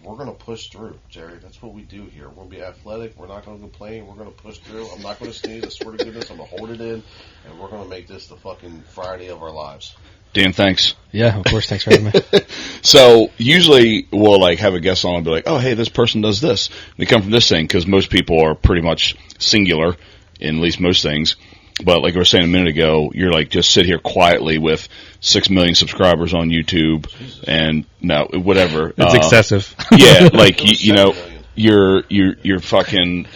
we're going to push through, Jerry. That's what we do here. We're going to be athletic. We're not going to complain. We're going to push through. I'm not going to sneeze. I swear to goodness, I'm going to hold it in, and we're going to make this the fucking Friday of our lives. Dan, thanks. Yeah, of course. Thanks for having me. So usually we'll like have a guest on and be like, oh, hey, this person does this. They come from this thing because most people are pretty much singular in at least most things. But like I was saying a minute ago, you're like just sit here quietly with 6 million subscribers on YouTube and no, whatever. It's excessive. Yeah, like you know, you're fucking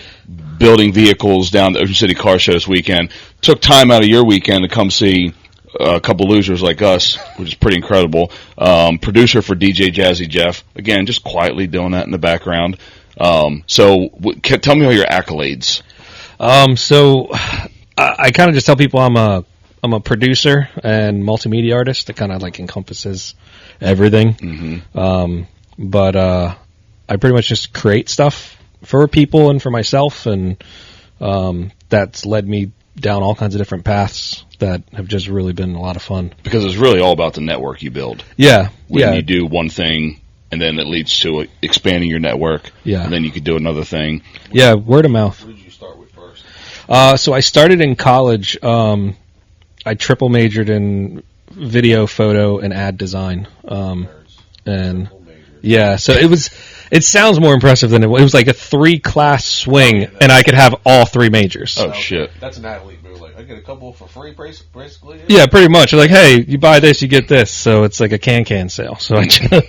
building vehicles down the Ocean City Car Show this weekend. Took time out of your weekend to come see a couple losers like us, which is pretty incredible. Producer for DJ Jazzy Jeff, again, just quietly doing that in the background. So tell me all your accolades. So I kind of just tell people I'm a producer and multimedia artist that kind of like encompasses everything. Mm-hmm. But I pretty much just create stuff for people and for myself, and that's led me down all kinds of different paths that have just really been a lot of fun. Because it's really all about the network you build. Yeah. When you do one thing, and then it leads to expanding your network. Yeah. And then you could do another thing. Yeah, word of mouth. What did you start with first? So I started in college. I triple majored in video, photo, and ad design. And yeah, so it sounds more impressive than it was. It was like a 3-class swing, and I could have all 3 majors. Oh, shit. That's an athlete move. Like, I get a couple for free, basically. Yeah, pretty much. Like, hey, you buy this, you get this. So it's like a can sale. So I just wow.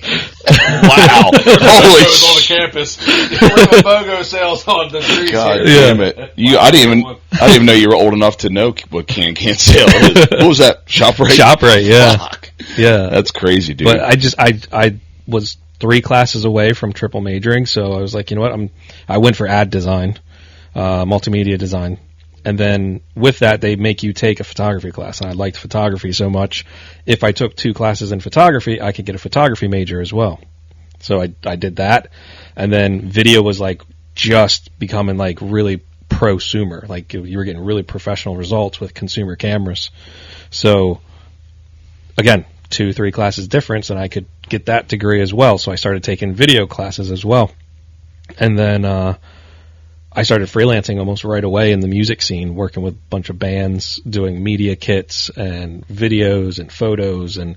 Holy shit. On the campus. We're BOGO sales on the streets. God damn it. I didn't even know you were old enough to know what can sale is. What was that? ShopRite? ShopRite, yeah. Fuck. Yeah. That's crazy, dude. But I was 3 classes away from triple majoring, so I was like, you know what, I went for ad design, multimedia design, and then with that, they make you take a photography class, and I liked photography so much, if I took 2 classes in photography, I could get a photography major as well. So I did that, and then video was like just becoming like really prosumer, like you were getting really professional results with consumer cameras. So again, 2-3 classes difference, and I could get that degree as well. So I started taking video classes as well. And then I started freelancing almost right away in the music scene, working with a bunch of bands, doing media kits and videos and photos, and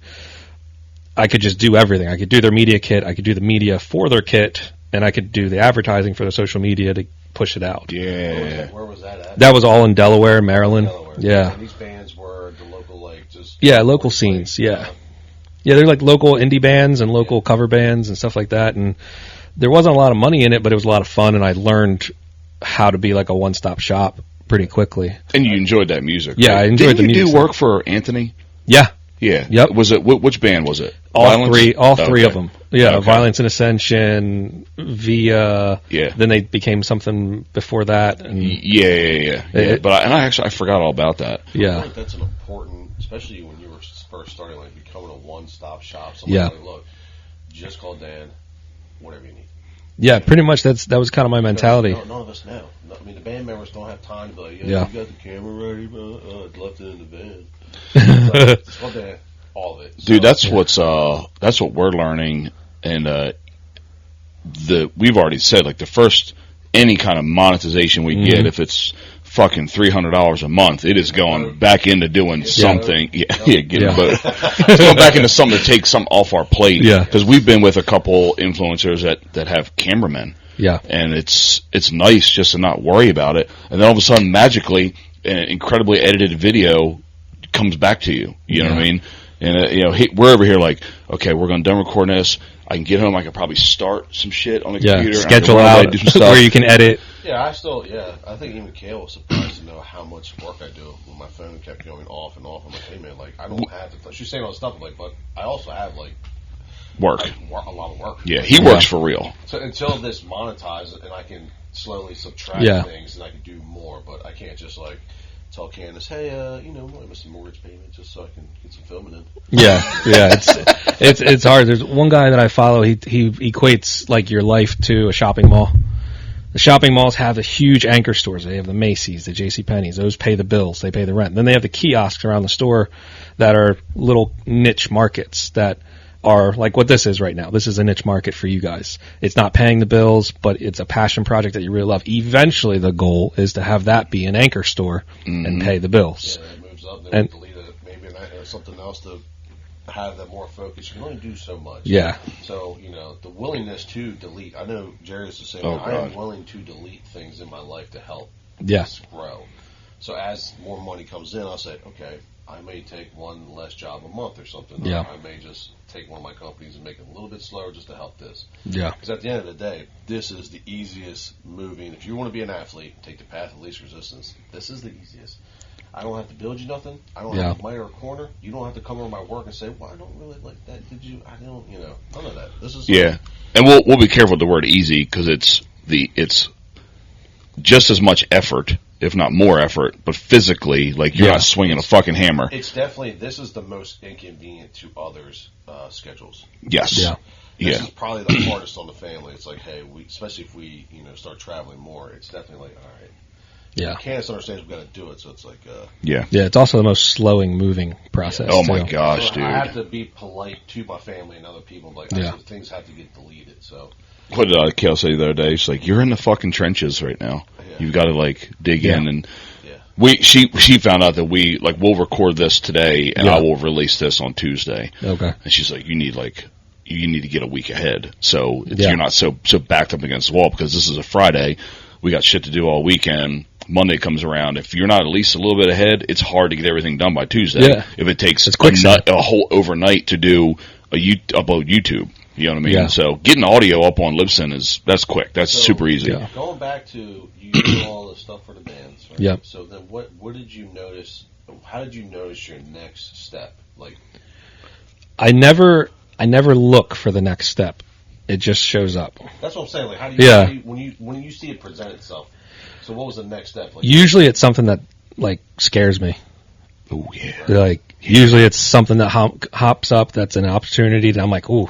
I could just do everything. I could do their media kit, I could do the media for their kit, and I could do the advertising for the social media to push it out. Yeah. Where was that at? That was all in Delaware, Maryland. Yeah. And these bands were the local, like, just... Yeah, local scenes, yeah. Yeah, they're like local indie bands and local cover bands and stuff like that, and there wasn't a lot of money in it, but it was a lot of fun, and I learned how to be like a one-stop shop pretty quickly. And you enjoyed that music, yeah, right? I enjoyed the music. Didn't you do work for Anthony? Yeah. Yeah. Yep. Was it, which band was it? All Violence? three of them. Yeah, Okay. Violence and Ascension, Via, yeah. Then they became something before that. And yeah. But I forgot all about that. Yeah. I think that's an important, especially when you were first starting, like becoming a one-stop shop. Somebody like, look, just call Dan, whatever you need. Yeah, pretty much that was kind of my mentality. None of us know. I mean, the band members don't have time to be like, yeah. You got the camera ready, bro? I'd left it in the van. Just call Dan. All of it. Dude, that's what we're learning, and we've already said, like, the first any kind of monetization we get, if it's fucking $300 a month, it is going back into doing something. It's going back into something to take something off our plate. Yeah, because we've been with a couple influencers that have cameramen. Yeah, and it's nice just to not worry about it, and then all of a sudden, magically, an incredibly edited video comes back to you. You know what I mean? And we're over here like, okay, we're going to done recording this. I can get home. I can probably start some shit on the computer. Schedule out do some stuff. where you can edit. Yeah, I think even Kale was surprised to know how much work I do when my phone kept going off and off. I'm like, hey man, like I don't have to. She's saying all this stuff, like, but I also have like work, a lot of work. Yeah, he works for real. So until this monetizes and I can slowly subtract things and I can do more, but I can't just like tell Candace, hey, I missed a mortgage payment just so I can get some filming in. Yeah, it's hard. There's one guy that I follow. He equates like your life to a shopping mall. The shopping malls have the huge anchor stores. They have the Macy's, the JCPenney's. Those pay the bills. They pay the rent. Then they have the kiosks around the store that are little niche markets that are like what this is right now. This is a niche market for you guys. It's not paying the bills, but it's a passion project that you really love. Eventually, the goal is to have that be an anchor store and pay the bills. Yeah, it moves up, then delete it, maybe something else to have that more focus. You can only do so much. Yeah. So, the willingness to delete. I know Jerry's the same. I am willing to delete things in my life to help this grow. So as more money comes in, I'll say, okay, I may take one less job a month or something. Yeah. Or I may just take one of my companies and make it a little bit slower just to help this. Yeah. Because at the end of the day, this is the easiest moving. If you want to be an athlete, take the path of least resistance. This is the easiest. I don't have to build you nothing. I don't have to miter a corner. You don't have to come over my work and say, well, I don't really like that. Did you? I don't, none of that. This is and we'll be careful with the word easy because it's just as much effort, if not more effort, but physically, like you're not swinging a fucking hammer. It's definitely, this is the most inconvenient to others' schedules. Yes. Yeah. This is probably the hardest on the family. It's like, hey, especially if we, start traveling more, it's definitely like, all right. Yeah. Candace understands we've got to do it, so it's like, yeah, it's also the most slowing moving process. Oh my gosh, so dude! I have to be polite to my family and other people. Like, things have to get deleted. So, what did Kale say the other day? She's like, "You're in the fucking trenches right now. You've got to dig in." And she found out that we'll record this today, and I will release this on Tuesday. Okay. And she's like, "You need to get a week ahead, so you're not so backed up against the wall because this is a Friday. We got shit to do all weekend." Monday comes around. If you're not at least a little bit ahead, it's hard to get everything done by Tuesday. Yeah. If it takes a whole overnight to do upload YouTube, you know what I mean? Yeah. So getting audio up on Libsyn that's quick. That's super easy. Yeah. Going back to you do all the stuff for the bands, right? Yeah. So then what did you notice? How did you notice your next step? Like, I never look for the next step. It just shows up. That's what I'm saying. Like, how do you when you see it present itself? So what was the next step? Like, usually it's something that scares me. Oh yeah. Usually it's something that hops up that's an opportunity that I'm like, ooh,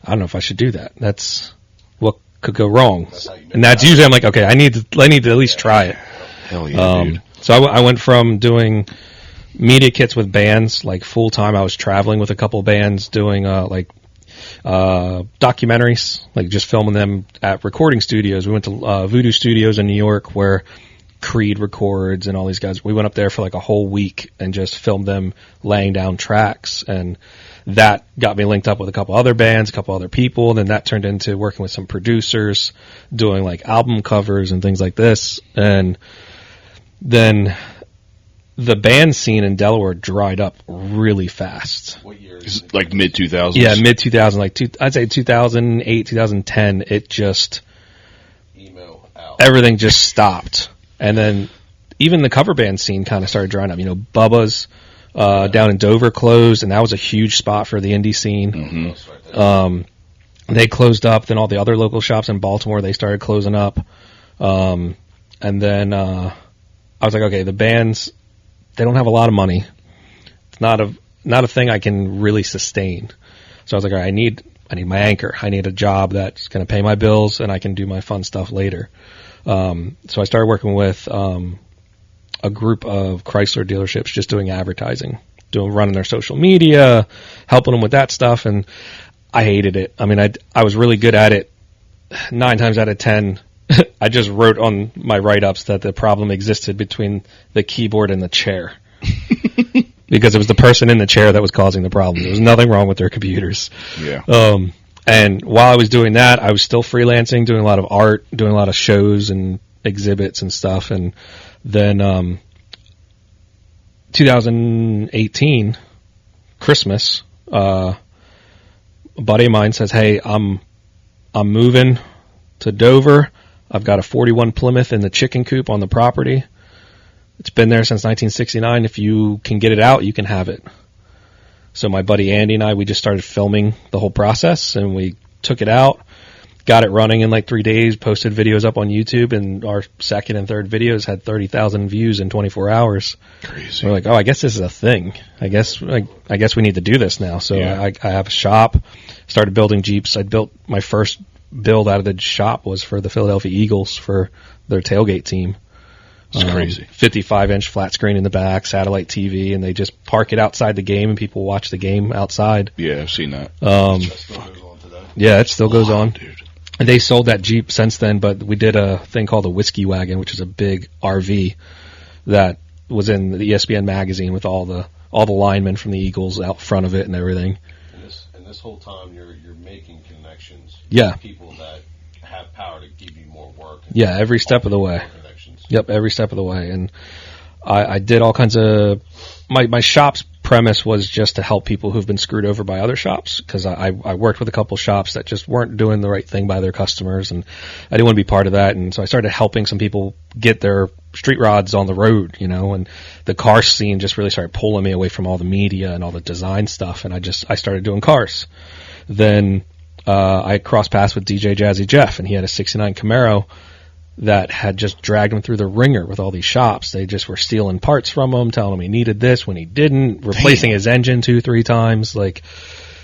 I don't know if I should do that. That's what could go wrong. And that's usually I'm like, okay, I need to at least try it. Hell yeah, dude. So I went from doing media kits with bands full time. I was traveling with a couple bands doing documentaries, just filming them at recording studios. We went to Voodoo Studios in New York where Creed records and all these guys. We went up there for a whole week and just filmed them laying down tracks, and that got me linked up with a couple other bands, a couple other people, and then that turned into working with some producers, doing album covers and things like this. And then the band scene in Delaware dried up really fast. What year? Mid 2000s? Yeah, mid 2000s. I'd say 2008, 2010. It just emo out. Everything just stopped, and then even the cover band scene kind of started drying up. Bubba's down in Dover closed, and that was a huge spot for the indie scene. Mm-hmm. They closed up. Then all the other local shops in Baltimore, they started closing up. And then I was like, okay, the bands, they don't have a lot of money. It's not a thing I can really sustain. So I was like, all right, I need my anchor. I need a job that's going to pay my bills, and I can do my fun stuff later. So I started working with a group of Chrysler dealerships, just doing advertising, running their social media, helping them with that stuff, and I hated it. I mean, I was really good at it. 9 times out of 10, I just wrote on my write-ups that the problem existed between the keyboard and the chair. Because it was the person in the chair that was causing the problem. There was nothing wrong with their computers. Yeah. And while I was doing that, I was still freelancing, doing a lot of art, doing a lot of shows and exhibits and stuff. And then 2018, Christmas, a buddy of mine says, hey, I'm moving to Dover. I've got a 41 Plymouth in the chicken coop on the property. It's been there since 1969. If you can get it out, you can have it. So my buddy Andy and I, we just started filming the whole process, and we took it out, got it running in 3 days, posted videos up on YouTube, and our second and third videos had 30,000 views in 24 hours. Crazy. We're like, oh, I guess this is a thing. I guess we need to do this now. So I have a shop, started building Jeeps. I built my first build out of the shop was for the Philadelphia Eagles for their tailgate team. It's crazy. 55-inch flat screen in the back, satellite TV, and they just park it outside the game, and people watch the game outside. Yeah, I've seen that. That still goes on today. Yeah, it still goes on. Dude. And they sold that Jeep since then, but we did a thing called a Whiskey Wagon, which is a big RV that was in the ESPN magazine with all the linemen from the Eagles out front of it and everything. And this whole time, you're making connections. Yeah. With people that have power to give you more work. Yeah, every step of the way. Yep, every step of the way. And I did all kinds of... My shop's premise was just to help people who've been screwed over by other shops, because I worked with a couple shops that just weren't doing the right thing by their customers, and I didn't want to be part of that. And so I started helping some people get their street rods on the road, and the car scene just really started pulling me away from all the media and all the design stuff, and I started doing cars. Then I crossed paths with DJ Jazzy Jeff, and he had a 69 Camaro that had just dragged him through the ringer with all these shops. They just were stealing parts from him, telling him he needed this when he didn't, replacing his engine 2-3 times.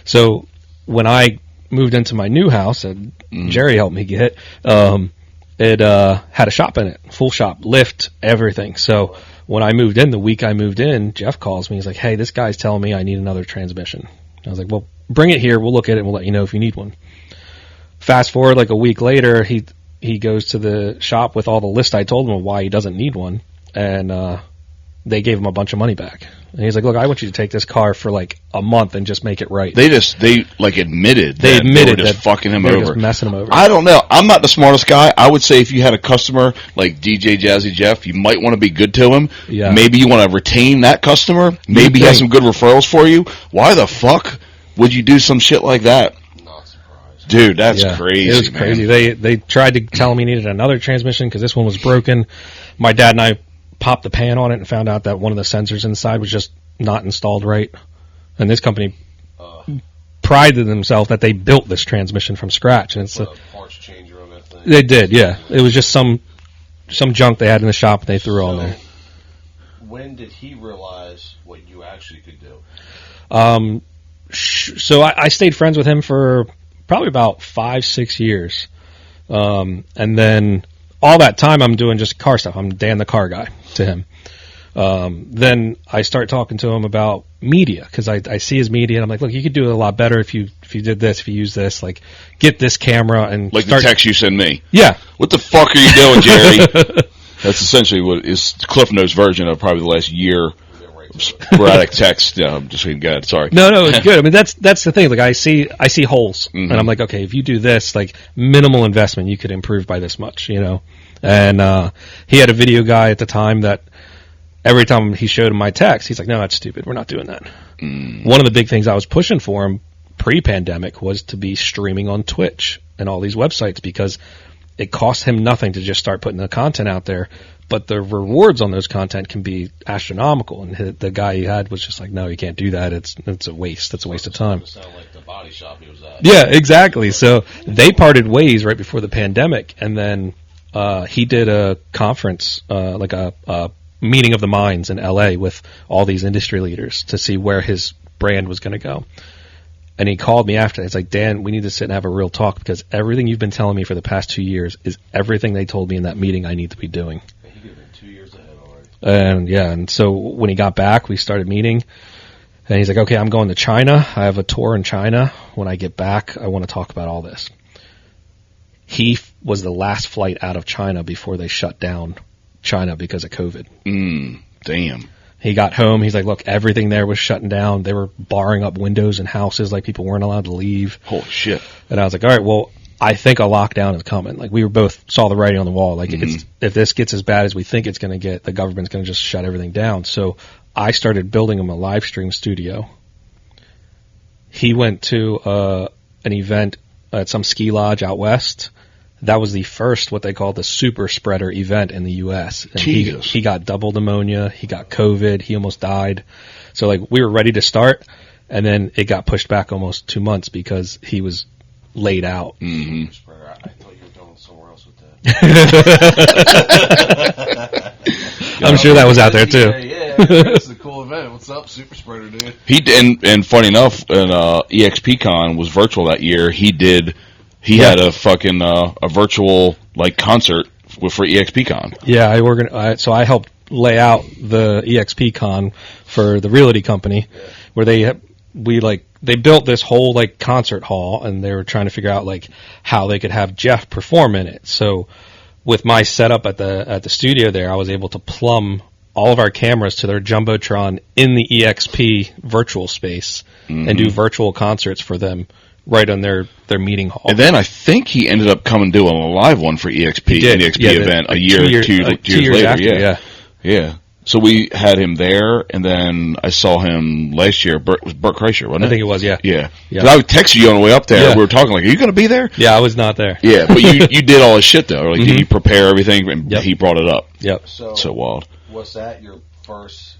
So when I moved into my new house that Jerry helped me get, it had a shop in it, full shop, lift, everything. So when I moved in, the week I moved in, Jeff calls me. He's like, "Hey, this guy's telling me I need another transmission." I was like, "Well, bring it here. We'll look at it and we'll let you know if you need one." Fast forward like a week later, he goes to the shop with all the list I told him of why he doesn't need one, and they gave him a bunch of money back. And he's like, "Look, I want you to take this car for like a month and just make it right." They admitted they were just fucking him they were over. just messing him over. I don't know. I'm not the smartest guy. I would say if you had a customer like DJ Jazzy Jeff, you might want to be good to him. Yeah. Maybe you want to retain that customer. Maybe he has some good referrals for you. Why the fuck would you do some shit like that? Dude, that's crazy. It was crazy. They tried to tell me he needed another transmission because this one was broken. My dad and I popped the pan on it and found out that one of the sensors inside was just not installed right. And this company prided themselves that they built this transmission from scratch. And it's a parts changer on that thing. They did, yeah. It was just some junk they had in the shop and they threw on there. When did he realize what you actually could do? So I stayed friends with him for probably about 5-6 years. And then all that time I'm doing just car stuff. I'm Dan the car guy to him. Then I start talking to him about media because I see his media and I'm like, look, you could do it a lot better if you did this, if you use this, like get this camera and like the text you send me. Yeah. What the fuck are you doing, Jerry? That's essentially what is Cliff Notes version of probably the last year. Sporadic text. Yeah, I'm just saying, good. Sorry. No, it's good. I mean, that's the thing. Like, I see holes, and I'm like, okay, if you do this, like minimal investment, you could improve by this much, And he had a video guy at the time that every time he showed him my text, he's like, no, that's stupid. We're not doing that. One of the big things I was pushing for him pre-pandemic was to be streaming on Twitch and all these websites because it cost him nothing to just start putting the content out there. But the rewards on those content can be astronomical, and the guy he had was just like, "No, you can't do that. It's a waste. It's a waste of time." Sound like the body shop he was at. Yeah, exactly. So they parted ways right before the pandemic, and then he did a conference, like a meeting of the minds in LA with all these industry leaders to see where his brand was going to go. And he called me after. He's like, "Dan, we need to sit and have a real talk because everything you've been telling me for the past 2 years is everything they told me in that meeting I need to be doing." And so when he got back, we started meeting, and he's like, "Okay, I'm going to China. I have a tour in China. When I get back, I want to talk about all this." He was the last flight out of China before they shut down China because of COVID. Damn. He got home. He's like, "Look, everything there was shutting down. They were barring up windows in houses, like people weren't allowed to leave." Holy shit. And I was like, "All right, well, I think a lockdown is coming." Like, we were both saw the writing on the wall. Like, if this gets as bad as we think it's going to get, the government's going to just shut everything down. So I started building him a live stream studio. He went to an event at some ski lodge out west. That was the first, what they call the super spreader event in the U.S. And he got double pneumonia. He got COVID. He almost died. So, like, we were ready to start, and then it got pushed back almost 2 months because he was laid out. I thought you were going somewhere else with that. I'm sure that was out there too. Yeah, it's a cool event. What's up, Super Spreader, dude? He did, and funny enough, when EXPCon was virtual that year, he had a fucking a virtual like concert for EXPCon. Yeah, so I helped lay out the EXPCon for the realty company, where they built this whole like concert hall, and they were trying to figure out like how they could have Jeff perform in it. So with my setup at the studio there, I was able to plumb all of our cameras to their Jumbotron in the EXP virtual space and do virtual concerts for them right on their meeting hall. And then I think he ended up coming doing a live one for EXP, an EXP event a year or two years later. After, yeah. So we had him there, and then I saw him last year. It was Bert Kreischer, wasn't it? I think it was, yeah. Yeah. I texted you on the way up there. Yeah. We were talking like, are you going to be there? Yeah, I was not there. Yeah, but you did all his shit, though. Like, did you prepare everything? And he brought it up. Yep. So wild. Was that your first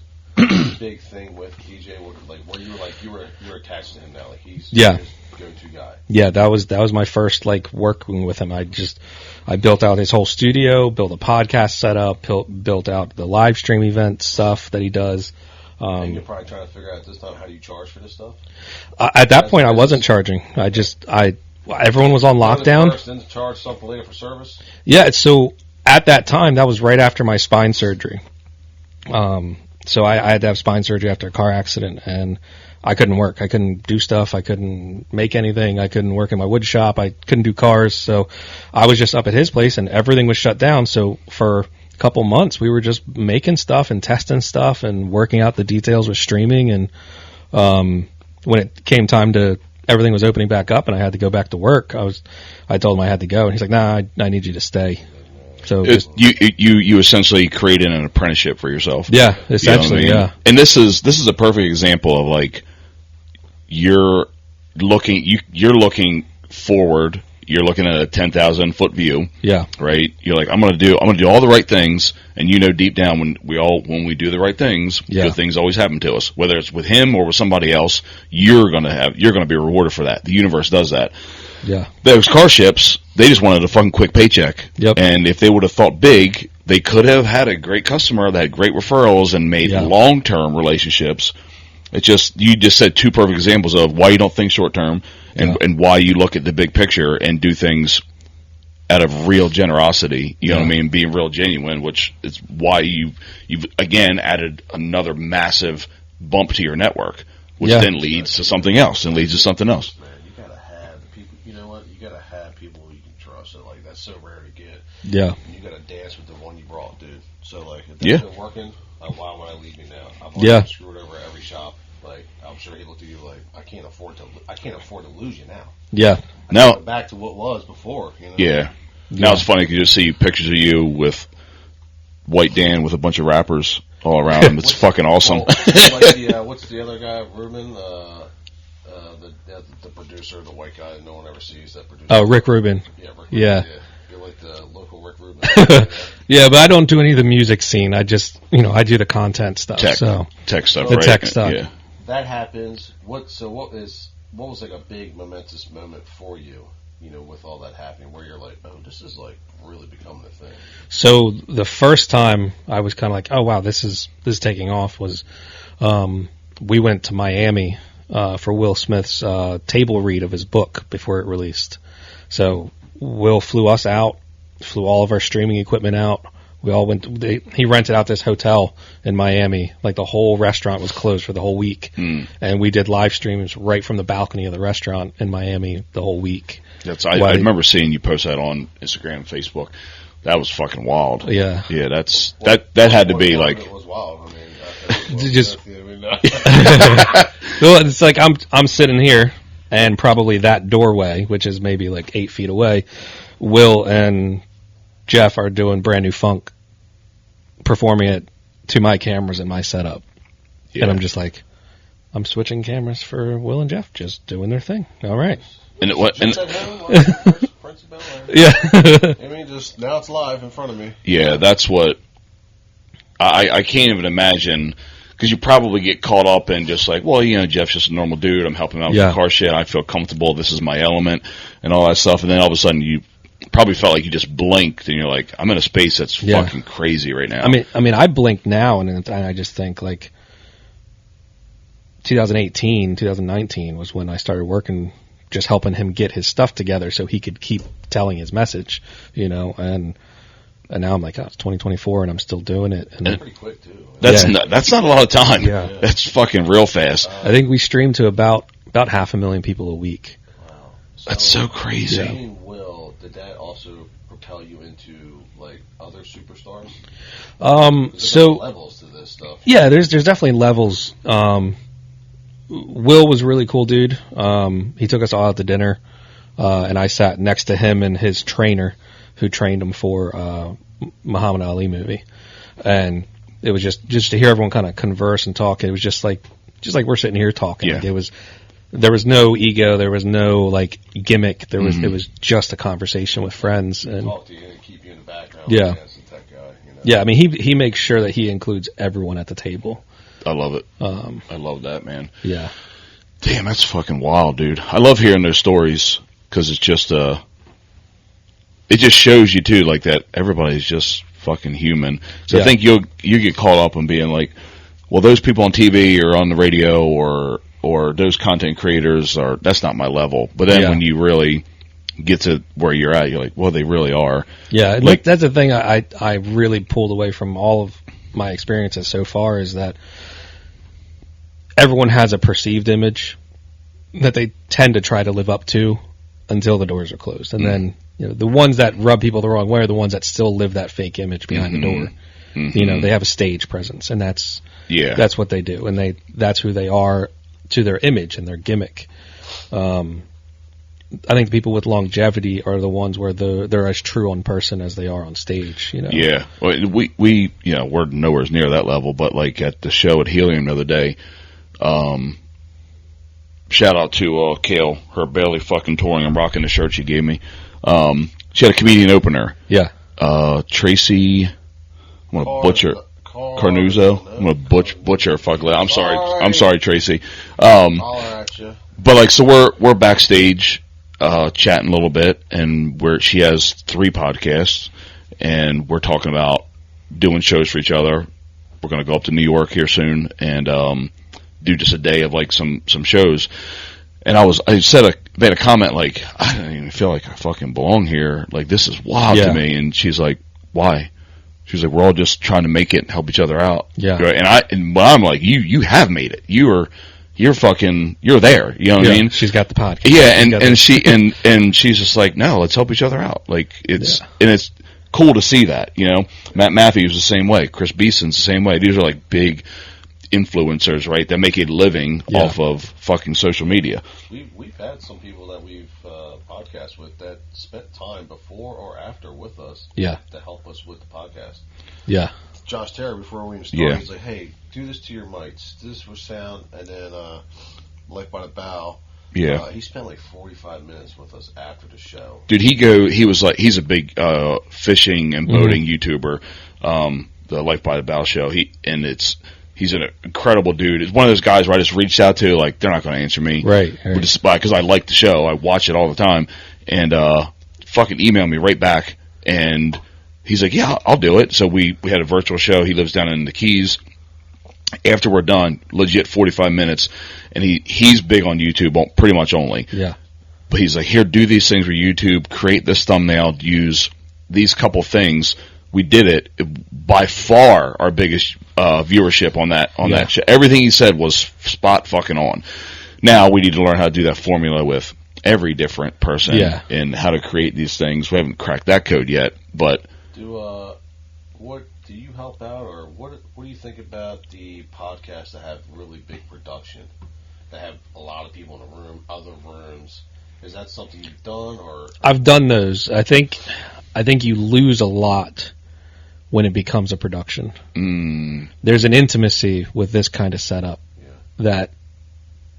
big thing with DJ? Like, where you were like, you were attached to him now? Like, he's his go-to guy. Yeah, that was my first, like, working with him. I built out his whole studio, built a podcast setup, built out the live stream event stuff that he does. And you're probably trying to figure out at this time, how do you charge for this stuff? At that point, I wasn't charging. Everyone was on lockdown. First, then charge something later for service? Yeah, so at that time, that was right after my spine surgery. So I had to have spine surgery after a car accident, and I couldn't work. I couldn't do stuff. I couldn't make anything. I couldn't work in my wood shop. I couldn't do cars. So I was just up at his place, and everything was shut down. So for a couple months, we were just making stuff and testing stuff and working out the details with streaming. And when it came time to everything was opening back up and I had to go back to work, I told him I had to go, and he's like, "Nah, I need you to stay." So you essentially created an apprenticeship for yourself. Yeah, essentially, you know what I mean? Yeah. And this is a perfect example of like you're looking forward. You're looking at a 10,000-foot view. Yeah. Right. You're like, I'm gonna do all the right things, and deep down when we do the right things, good things always happen to us. Whether it's with him or with somebody else, you're gonna be rewarded for that. The universe does that. Yeah. Those car ships, they just wanted a fucking quick paycheck. Yep. And if they would have thought big, they could have had a great customer that had great referrals and made long-term relationships. You just said two perfect examples of why you don't think short-term and why you look at the big picture and do things out of real generosity. You know what I mean? Being real genuine, which is why you've again added another massive bump to your network, which then leads to something else and leads to something else. That's so rare to get. Yeah. And you got to dance with the one you brought, dude. So, like, if that's been working, why would I leave you now? I've already screwed over every shop. Like, I'm sure he looked at you like, I can't afford to lose you now. Yeah. Now back to what was before. You know? Yeah. Now it's funny because you just see pictures of you with White Dan with a bunch of rappers all around him. It's fucking awesome. What's the other guy, Ruben? The producer, the white guy that no one ever sees. That producer. Oh, Rick Rubin. Yeah, Rick Rubin. Yeah. You're like the local Rick Rubin. Yeah, but I don't do any of the music scene. I just, I do the content stuff. Tech stuff, the right? Tech stuff. Yeah. That happens. What was like a big momentous moment for you? With all that happening, where you're like, oh, this is like really becoming a thing. So the first time I was kind of like, oh wow, this is taking off was, we went to Miami for Will Smith's table read of his book before it released. So Will flew us out, flew all of our streaming equipment out. We all went. He rented out this hotel in Miami. Like the whole restaurant was closed for the whole week, and we did live streams right from the balcony of the restaurant in Miami the whole week. I remember seeing you post that on Instagram and Facebook. That was fucking wild. Yeah. Yeah, that had to be like. It was wild. Well, it's like I'm sitting here, and probably that doorway, which is maybe like 8 feet away, Will and Jeff are doing Brand New Funk, performing it to my cameras and my setup. Yeah. And I'm just like, I'm switching cameras for Will and Jeff, just doing their thing. All right. And yeah. I mean, just now it's live in front of me. Yeah, that's what I can't even imagine. Because you probably get caught up in just like, well, Jeff's just a normal dude. I'm helping him out with the car shit. I feel comfortable. This is my element and all that stuff. And then all of a sudden you probably felt like you just blinked and you're like, I'm in a space that's fucking crazy right now. I mean, I blink now and I just think like 2018, 2019 was when I started working, just helping him get his stuff together so he could keep telling his message, and And now I'm like, it's 2024 and I'm still doing it. And pretty quick too. That's not a lot of time. Yeah. That's fucking real fast. I think we stream to about 500,000 people a week. Wow. That's so crazy. Seeing Will, did that also propel you into like other superstars? So levels to this stuff. Yeah, there's definitely levels. Will was a really cool dude. He took us all out to dinner, and I sat next to him and his trainer, who trained him for Muhammad Ali movie, and it was just to hear everyone kind of converse and talk. It was just like we're sitting here talking. Yeah. Like there was no ego, there was no like gimmick. It was just a conversation with friends and talk to you and keep you in the background. Yeah. Like, that's the tech guy, you know? Yeah, I mean he makes sure that he includes everyone at the table. I love it. I love that, man. Yeah. Damn, that's fucking wild, dude. I love hearing those stories because it's just it just shows you too, like that everybody's just fucking human. So I think you get caught up in being like, well, those people on TV or on the radio or those content creators that's not my level. But then when you really get to where you're at, you're like, well, they really are. Yeah, like that's the thing I really pulled away from all of my experiences so far is that everyone has a perceived image that they tend to try to live up to until the doors are closed. And then, the ones that rub people the wrong way are the ones that still live that fake image behind the door. They have a stage presence, and that's what they do. And that's who they are to their image and their gimmick. I think the people with longevity are the ones where they're as true on person as they are on stage. Yeah, well, we we're nowhere near that level, but like at the show at Helium the other day, shout out to Kale, her barely fucking touring and rocking the shirt she gave me. She had a comedian opener. Yeah, Tracy, I'm gonna butcher Carnuzzo. I'm gonna butcher. Fuck, I'm sorry. Right. I'm sorry, Tracy. But like, so we're backstage. Chatting a little bit, and she has 3 podcasts, and we're talking about doing shows for each other. We're going to go up to New York here soon and do just a day of like some shows. And I made a comment like, I don't even feel like I fucking belong here. Like, this is wild to me. And she's like, why? She's like, we're all just trying to make it and help each other out. Yeah. Right? But I'm like, you have made it. You're there. You know what I mean? She's got the podcast. Yeah, and she's just like, no, let's help each other out. Like it's cool to see that. Matt Matthews the same way. Chris Beeson's the same way. These are like big influencers, right? That make a living off of fucking social media. We've had some people that we've podcast with that spent time before or after with us. To help us with the podcast. Yeah. Josh Terry, before we even started, he's like, hey, do this to your mics, do this for sound, and then Life by the Bow. Yeah. He spent like 45 minutes with us after the show. Dude, he's a big fishing and boating YouTuber, the Life by the Bow show. He's an incredible dude. It's one of those guys where I just reached out to, like, they're not going to answer me. Right. Because I like the show. I watch it all the time. And fucking emailed me right back. And he's like, yeah, I'll do it. So we had a virtual show. He lives down in the Keys. After we're done, legit 45 minutes. And he's big on YouTube, pretty much only. Yeah. But he's like, here, do these things for YouTube. Create this thumbnail. Use these couple things. We did it. By far our biggest viewership on that show. Everything he said was spot fucking on. Now we need to learn how to do that formula with every different person and how to create these things. We haven't cracked that code yet, but what do you help out, or what do you think about the podcasts that have really big production, that have a lot of people in a room, other rooms? Is that something you've done, or? I've done those. I think you lose a lot when it becomes a production. There's an intimacy with this kind of setup that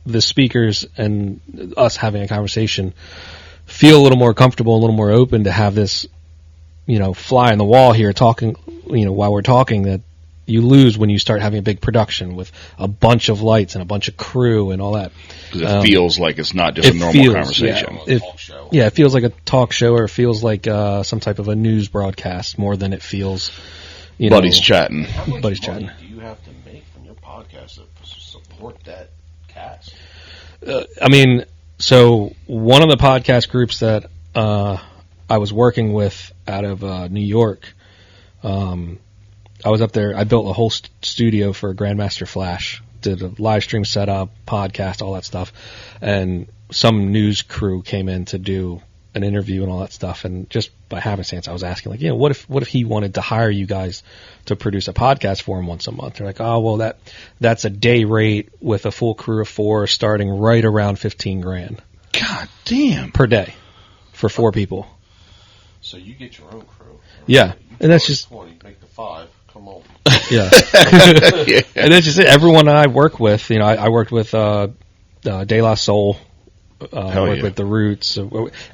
the speakers and us having a conversation feel a little more comfortable, a little more open to have this, fly on the wall here talking, while we're talking, that you lose when you start having a big production with a bunch of lights and a bunch of crew and all that. Because it feels like it's not just a normal conversation. It feels like a talk show, or it feels like some type of a news broadcast more than it feels, buddies chatting. How much money do you have to make from your podcast to support that cast? So one of the podcast groups that I was working with out of New York, I was up there. I built a whole studio for Grandmaster Flash. Did a live stream setup, podcast, all that stuff, and some news crew came in to do an interview and all that stuff. And just by happenstance, I was asking, like, what if he wanted to hire you guys to produce a podcast for him once a month? They're like, oh, well, that's a day rate with a full crew of 4, starting right around $15,000. God damn, per day for 4 people. So you get your own crew. Right? Yeah, and that's just 20, make the 5. Come on. Yeah. And that's just it. Everyone I work with, I worked with De La Soul. Work with the Roots.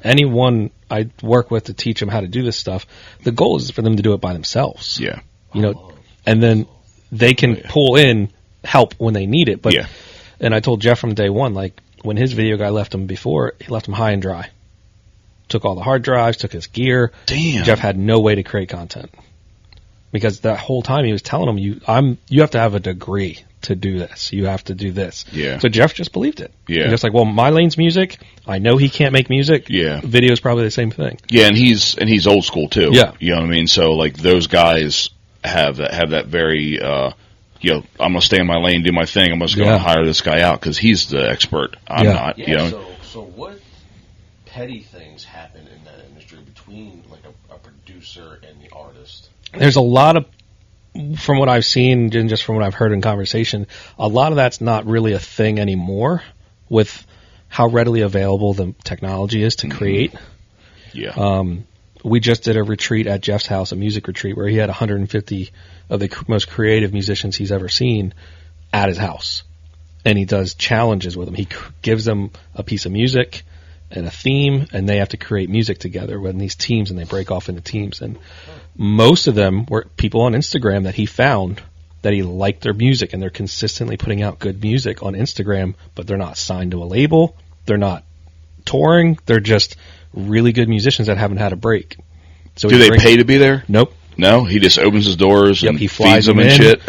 Anyone I work with to teach them how to do this stuff, the goal is for them to do it by themselves. Yeah. And then they can pull in help when they need it. But and I told Jeff from day one, like, when his video guy left him before, he left him high and dry. Took all the hard drives, took his gear. Damn. Jeff had no way to create content. Because that whole time he was telling him, you have to have a degree to do this. You have to do this. Yeah. So Jeff just believed it. Yeah. He's just like, well, my lane's music. I know he can't make music. Yeah. Video's probably the same thing. Yeah, and he's old school too. Yeah. You know what I mean? So like those guys have that very I'm gonna stay in my lane, do my thing. I'm just gonna hire this guy out because he's the expert. I'm not. Yeah. So what petty things happen in that industry between like a producer and the artist? There's a lot of, from what I've seen and just from what I've heard in conversation, a lot of that's not really a thing anymore with how readily available the technology is to create. Yeah. We just did a retreat at Jeff's house, a music retreat, where he had 150 of the most creative musicians he's ever seen at his house. And he does challenges with them. He gives them a piece of music and a theme, and they have to create music together in these teams, and they break off into teams. And most of them were people on Instagram that he found that he liked their music, and they're consistently putting out good music on Instagram, but they're not signed to a label. They're not touring. They're just really good musicians that haven't had a break. So do they pay to be there? Nope. No, he just opens his doors and he flies feeds them and in, shit.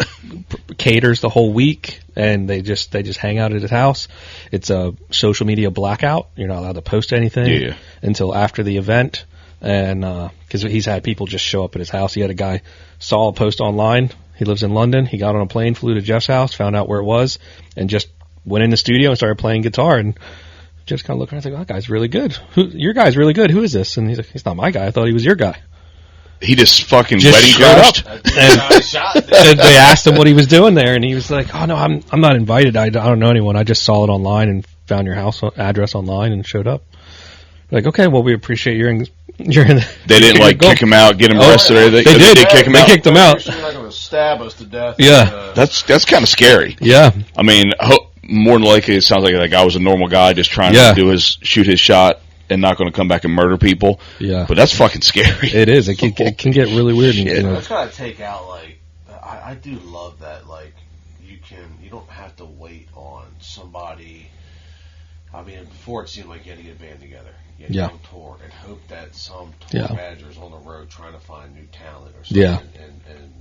Caters the whole week, and they just hang out at his house. It's a social media blackout. You're not allowed to post anything until after the event, and because he's had people just show up at his house. He had a guy saw a post online. He lives in London. He got on a plane, flew to Jeff's house, found out where it was, and just went in the studio and started playing guitar. And just kind of looked around and said, "Oh, that guy's really good. Your guy's really good. Who is this?" And he's like, "He's not my guy. I thought he was your guy." He just fucking just wedding crashed. And they asked him what he was doing there, and he was like, "Oh no, I'm not invited. I don't know anyone. I just saw it online and found your house address online and showed up." Like, okay, well, we appreciate you're in. They didn't like kick him out, get him arrested or anything. They did kick him out. They kicked him out. You're not going to stab us to death. Yeah, that's kind of scary. Yeah, I mean, more than likely, it sounds like that guy was a normal guy just trying to shoot his shot and not going to come back and murder people. Yeah, but that's fucking scary. It is. It can get really weird. That's got to take out I do love that. Like you don't have to wait on somebody. I mean, before it seemed like you had to get a band together. You had to go tour and hope that some tour manager's on the road trying to find new talent or something. Yeah. And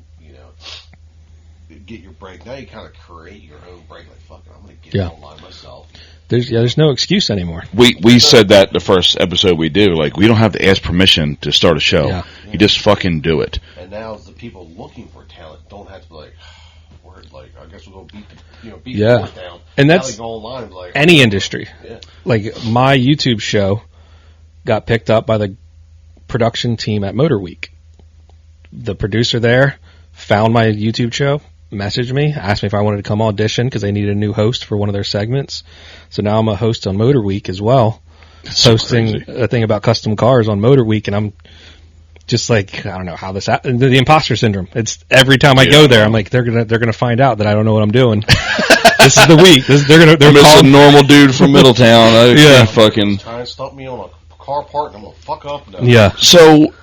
get your break. Now you kind of create your own break. Like, fuck it, I'm going to get it online myself. There's no excuse anymore. We said that the first episode we do. Like, we don't have to ask permission to start a show. Yeah. You just fucking do it. And now the people looking for talent don't have to be like, I guess we'll go beat the doors down. And that's go online, like, any industry. Yeah. Like, my YouTube show got picked up by the production team at Motor Week. The producer there found my YouTube show, messaged me, asked me if I wanted to come audition because they needed a new host for one of their segments. So now I'm a host on Motor Week as well, hosting a thing about custom cars on Motor Week, and I'm just like, I don't know how this happened. The imposter syndrome. It's every time I go there, I'm like, they're gonna find out that I don't know what I'm doing. This is the week. They're calling a normal dude from Middletown. Fucking trying to stop me on a car part, and I'm gonna fuck up. No. Yeah. So,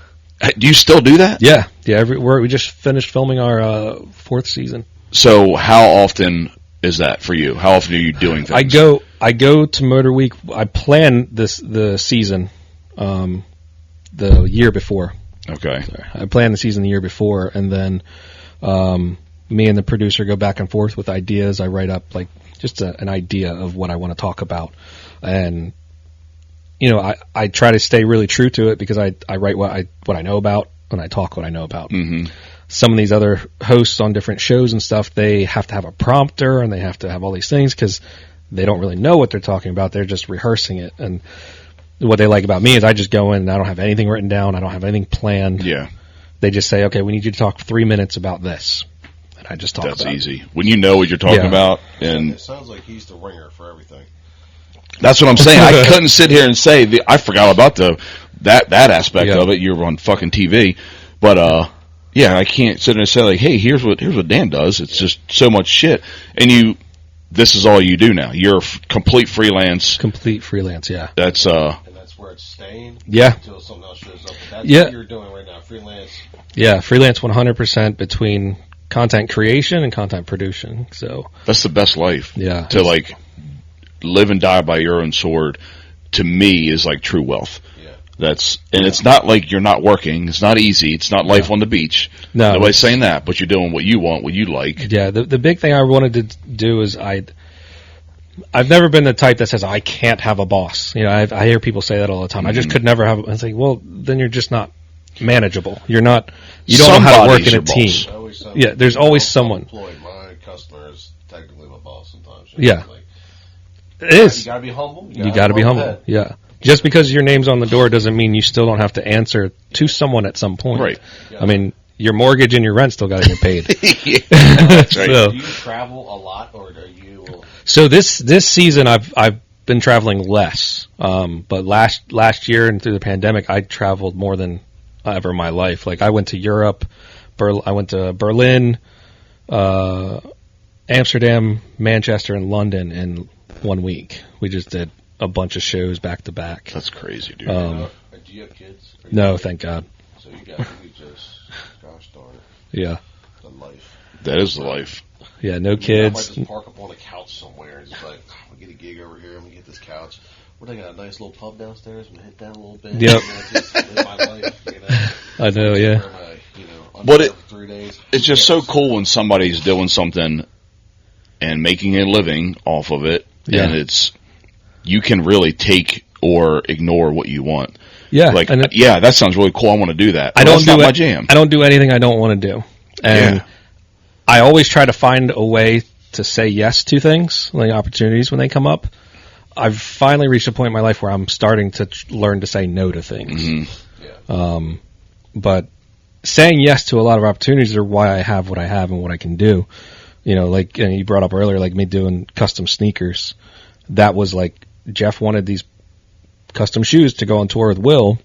do you still do that? Yeah. We just finished filming our 4th season. So, how often is that for you? How often are you doing things? I go to Motor Week. I plan the season the year before. Okay. I plan the season the year before, and then me and the producer go back and forth with ideas. I write up like just an idea of what I want to talk about, and I try to stay really true to it because I write what I know about, when I talk what I know about. Mm-hmm. Some of these other hosts on different shows and stuff, they have to have a prompter and they have to have all these things because they don't really know what they're talking about. They're just rehearsing it. And what they like about me is I just go in and I don't have anything written down. I don't have anything planned. Yeah. They just say, okay, we need you to talk 3 minutes about this. And I just talk about it. That's easy. When you know what you're talking about. And it sounds like he's the ringer for everything. That's what I'm saying. I couldn't sit here and say, I forgot about that aspect of it. You're on fucking TV. But, yeah, I can't sit there and say, like, hey, here's what Dan does. It's just so much shit. And this is all you do now. You're complete freelance. Complete freelance, yeah. That's, and that's where it's staying? Yeah. Until something else shows up. But that's what you're doing right now, freelance. Yeah, freelance 100% between content creation and content production. So that's the best life. Yeah. To, like, live and die by your own sword, to me, is like true wealth. And it's not like you're not working. It's not easy. It's not life on the beach. No, nobody's saying that, but you're doing what you want, what you like. Yeah, the big thing I wanted to do is I've never been the type that says I can't have a boss. You know, I hear people say that all the time. Mm-hmm. I just could never have. I think, well, then you're just not manageable. You're not. You don't know how to work in a team. Yeah, there's always someone. My customer is technically my boss sometimes. Yeah, it is. You gotta be humble. You gotta be humble. Yeah. Just because your name's on the door doesn't mean you still don't have to answer to someone at some point. Right. Yeah. I mean, your mortgage and your rent still got to get paid. That's right. So, do you travel a lot, or are you? So this season, I've been traveling less. But last year and through the pandemic, I traveled more than ever in my life. Like I went to Europe, I went to Berlin, Amsterdam, Manchester, and London in 1 week. We just did a bunch of shows back to back. That's crazy, dude. Do you have kids? No, thank God. So you just, gosh darn it. Yeah. The life. That is the life. Yeah, no kids. I might just park up on a couch somewhere and just like, I'm going to get a gig over here. I'm going to get this couch. What, I got a nice little pub downstairs. I'm going to hit that a little bit. Yep. Just live my life, you know. I know, yeah. But 3 days. It's just so cool when somebody's doing something and making a living off of it. Yeah. And you can really take or ignore what you want. Yeah. Like, yeah, that sounds really cool. I want to do that. That's not my jam. I don't do anything I don't want to do. And I always try to find a way to say yes to things, like opportunities when they come up. I've finally reached a point in my life where I'm starting to learn to say no to things. Mm-hmm. Yeah. But saying yes to a lot of opportunities are why I have what I have and what I can do. You know, like you brought up earlier, like me doing custom sneakers. That was like, Jeff wanted these custom shoes to go on tour with Will,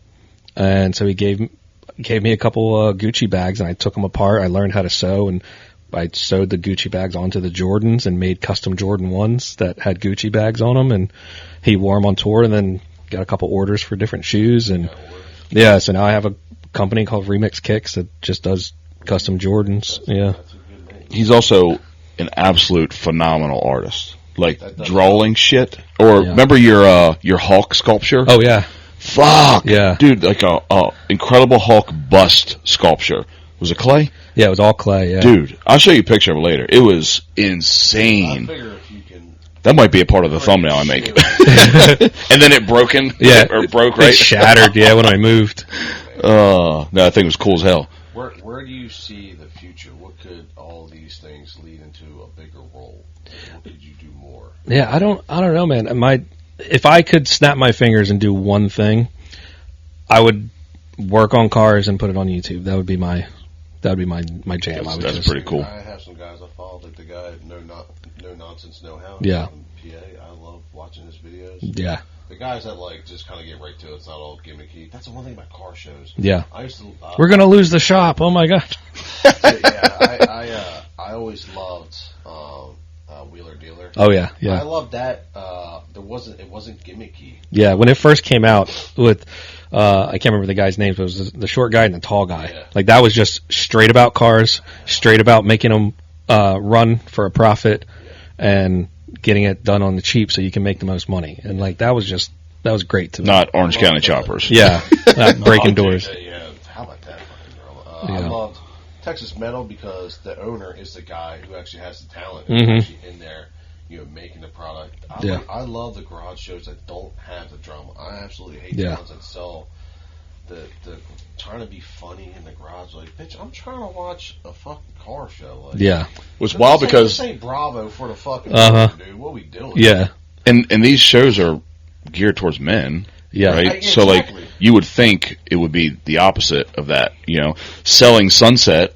and so he gave me a couple Gucci bags, and I took them apart. I learned how to sew, and I sewed the Gucci bags onto the Jordans and made custom Jordan 1s that had Gucci bags on them, and he wore them on tour, and then got a couple orders for different shoes, and so now I have a company called Remix Kicks that just does custom Jordans. Yeah, he's also an absolute phenomenal artist. Like drawing shit, or remember your Hulk sculpture? Oh yeah, fuck yeah, dude, like a Incredible Hulk bust sculpture. Was it clay? Yeah, it was all clay. Yeah, dude, I'll show you a picture of it later. It was insane. I figure if you can, that might be a part of the thumbnail I make. And then it broke, right? It shattered. Yeah, when I moved. No, that thing was cool as hell. Where do you see the future? What could all these things lead into a bigger role? What could you do more? Yeah, I don't know, man. If I could snap my fingers and do one thing, I would work on cars and put it on YouTube. That would be my jam. That's pretty cool. I have some guys I follow, like the guy No Nonsense No How. Yeah. From PA. I love watching his videos. Yeah. The guys that like just kind of get right to it. It's not all gimmicky. That's the one thing about car shows. Yeah. I used to. We're gonna lose the shop. Oh my god. I always loved Wheeler Dealer. Oh yeah, yeah. I loved that. It wasn't gimmicky. Yeah, when it first came out with, I can't remember the guy's name, but it was the short guy and the tall guy. Yeah. Like that was just straight about cars, straight about making them run for a profit, and getting it done on the cheap so you can make the most money. And like that was great to me. Not Orange County Choppers. Yeah, breaking doors. Yeah, how about that fucking girl? I loved Texas Metal because the owner is the guy who actually has the talent and actually in there, making the product. I love the garage shows that don't have the drama. I absolutely hate the ones that sell the trying to be funny in the garage. Like, bitch, I'm trying to watch a fucking car show. Like, it was wild because this ain't Bravo for the fucking dude. What we doing? Yeah. And these shows are geared towards men. Yeah. Right? Exactly. So, like, you would think it would be the opposite of that. Selling Sunset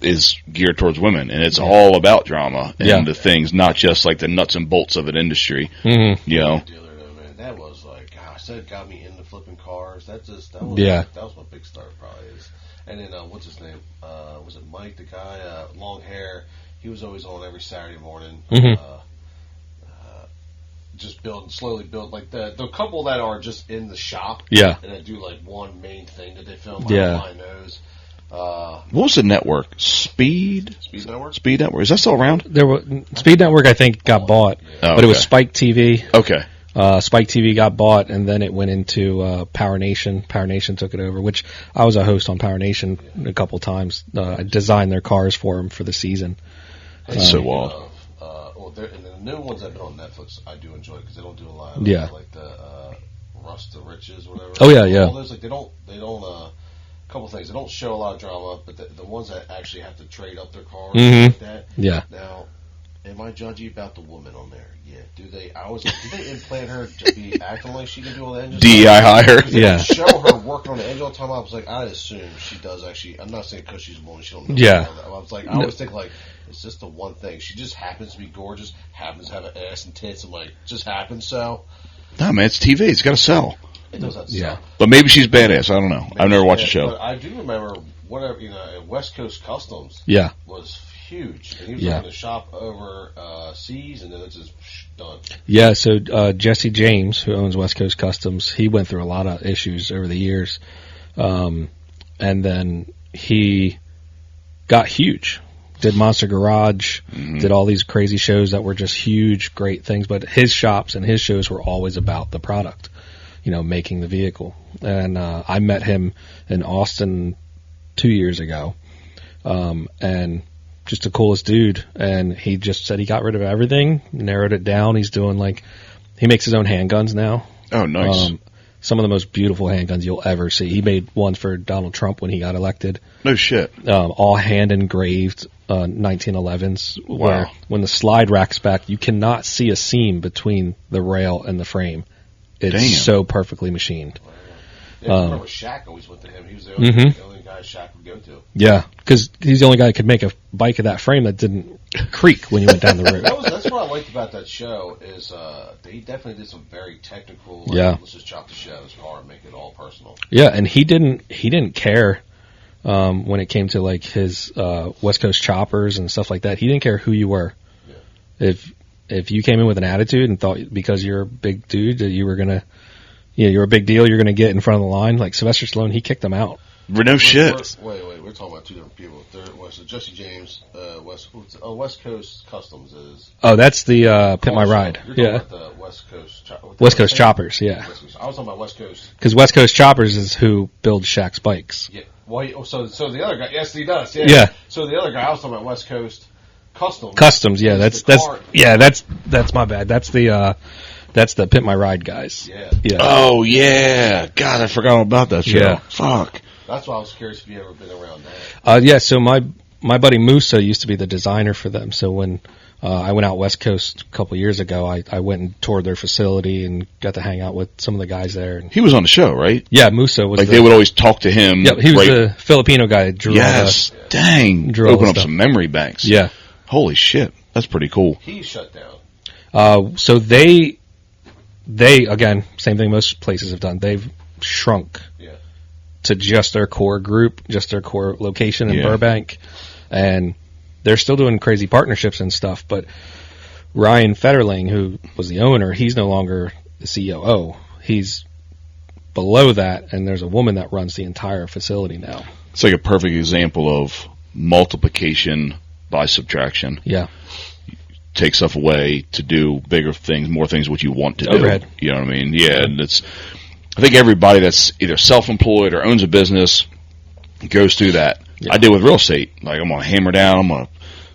is geared towards women, and it's all about drama and the things, not just, like, the nuts and bolts of an industry. Mm-hmm. That was, like, gosh, that got me into flipping cars. That was my big start, probably. And then, what's his name? Was it Mike, the guy, long hair? He was always on every Saturday morning. Mm-hmm. Just slowly build, like the couple that are just in the shop, and they do like one main thing that they film. My nose. What was the network? Speed Network. Speed Network. Is that still around? Speed Network, I think, got bought, but it was Spike TV. Okay. Spike TV got bought, and then it went into Power Nation. Power Nation took it over, which I was a host on Power Nation a couple times. I designed their cars for them for the season. That's so wild. And the new ones that have been on Netflix, I do enjoy because they don't do a lot of like the Rust to Riches, whatever. Oh yeah. All those, like they don't. A couple things. They don't show a lot of drama, but the ones that actually have to trade up their cars like that. Yeah. Now, am I judgy about the woman on there? Yeah. Do they implant her to be acting like she can do all the engines? DEI hire. Yeah. Show her working on the engine all the time. I was like, I assume she does actually. I'm not saying because she's a woman, she don't know. Yeah. I was like, I always think like. It's just the one thing. She just happens to be gorgeous, happens to have an ass and tits. I'm like, just happens so. No, man, it's TV. It's got to sell. It does have to sell. But maybe she's badass. I don't know. I've never watched the show. But I do remember West Coast Customs was huge. And he was in the shop overseas, and then it's just done. Yeah, so Jesse James, who owns West Coast Customs, he went through a lot of issues over the years. And then he got huge. Did Monster Garage, did all these crazy shows that were just huge, great things. But his shops and his shows were always about the product, making the vehicle. And I met him in Austin 2 years ago, and just the coolest dude. And he just said he got rid of everything, narrowed it down. He's doing he makes his own handguns now. Oh, nice. Some of the most beautiful handguns you'll ever see. He made one for Donald Trump when he got elected. No shit. All hand engraved 1911s. Wow. Where when the slide racks back, you cannot see a seam between the rail and the frame. It's so perfectly machined. Yeah, I remember Shaq always went to him. He was the only guy Shaq would go to. Yeah, because he's the only guy that could make a bike of that frame that didn't creak when you went down the road. That's what I liked about that show is he definitely did some very technical. Let's just chop the shadows hard, make it all personal. Yeah, and he didn't care when it came to his West Coast choppers and stuff like that. He didn't care who you were. Yeah. If you came in with an attitude and thought because you're a big dude that you were gonna. You're a big deal. You're going to get in front of the line. Like Sylvester Stallone, he kicked them out. No shit. Wait. We're talking about two different people. So Jesse James, West Coast Customs is. Oh, that's the Pit My Ride. You're talking about the West Coast. West Coast Choppers. Yeah. I was talking about West Coast. Because West Coast Choppers is who builds Shaq's bikes. Yeah. Well, so the other guy, yes, he does. Yeah. Yeah. So the other guy, I was talking about West Coast Customs. Customs. Yeah. That's my bad. That's the Pit My Ride guys. Yeah. Oh, yeah. God, I forgot all about that show. Yeah. Fuck. That's why I was curious if you ever been around that. So my buddy Musa used to be the designer for them. So when I went out West Coast a couple years ago, I went and toured their facility and got to hang out with some of the guys there. And he was on the show, right? Yeah, Musa was. They would always talk to him. Yeah, he was the Filipino guy that drew dang. Open up some memory banks. Yeah. Holy shit. That's pretty cool. He shut down. So they again, same thing most places have done. They've shrunk to just their core group, just their core location in Burbank, and they're still doing crazy partnerships and stuff. But Ryan Fetterling, who was the owner, he's no longer the COO. He's below that, and there's a woman that runs the entire facility now. It's like a perfect example of multiplication by subtraction. Yeah. Take stuff away to do bigger things, more things what you want to Overhead. do. You know what I mean? Yeah, and I think everybody that's either self-employed or owns a business goes through that. Yeah. I did with real estate. Like, I'm going to hammer down, I'm going to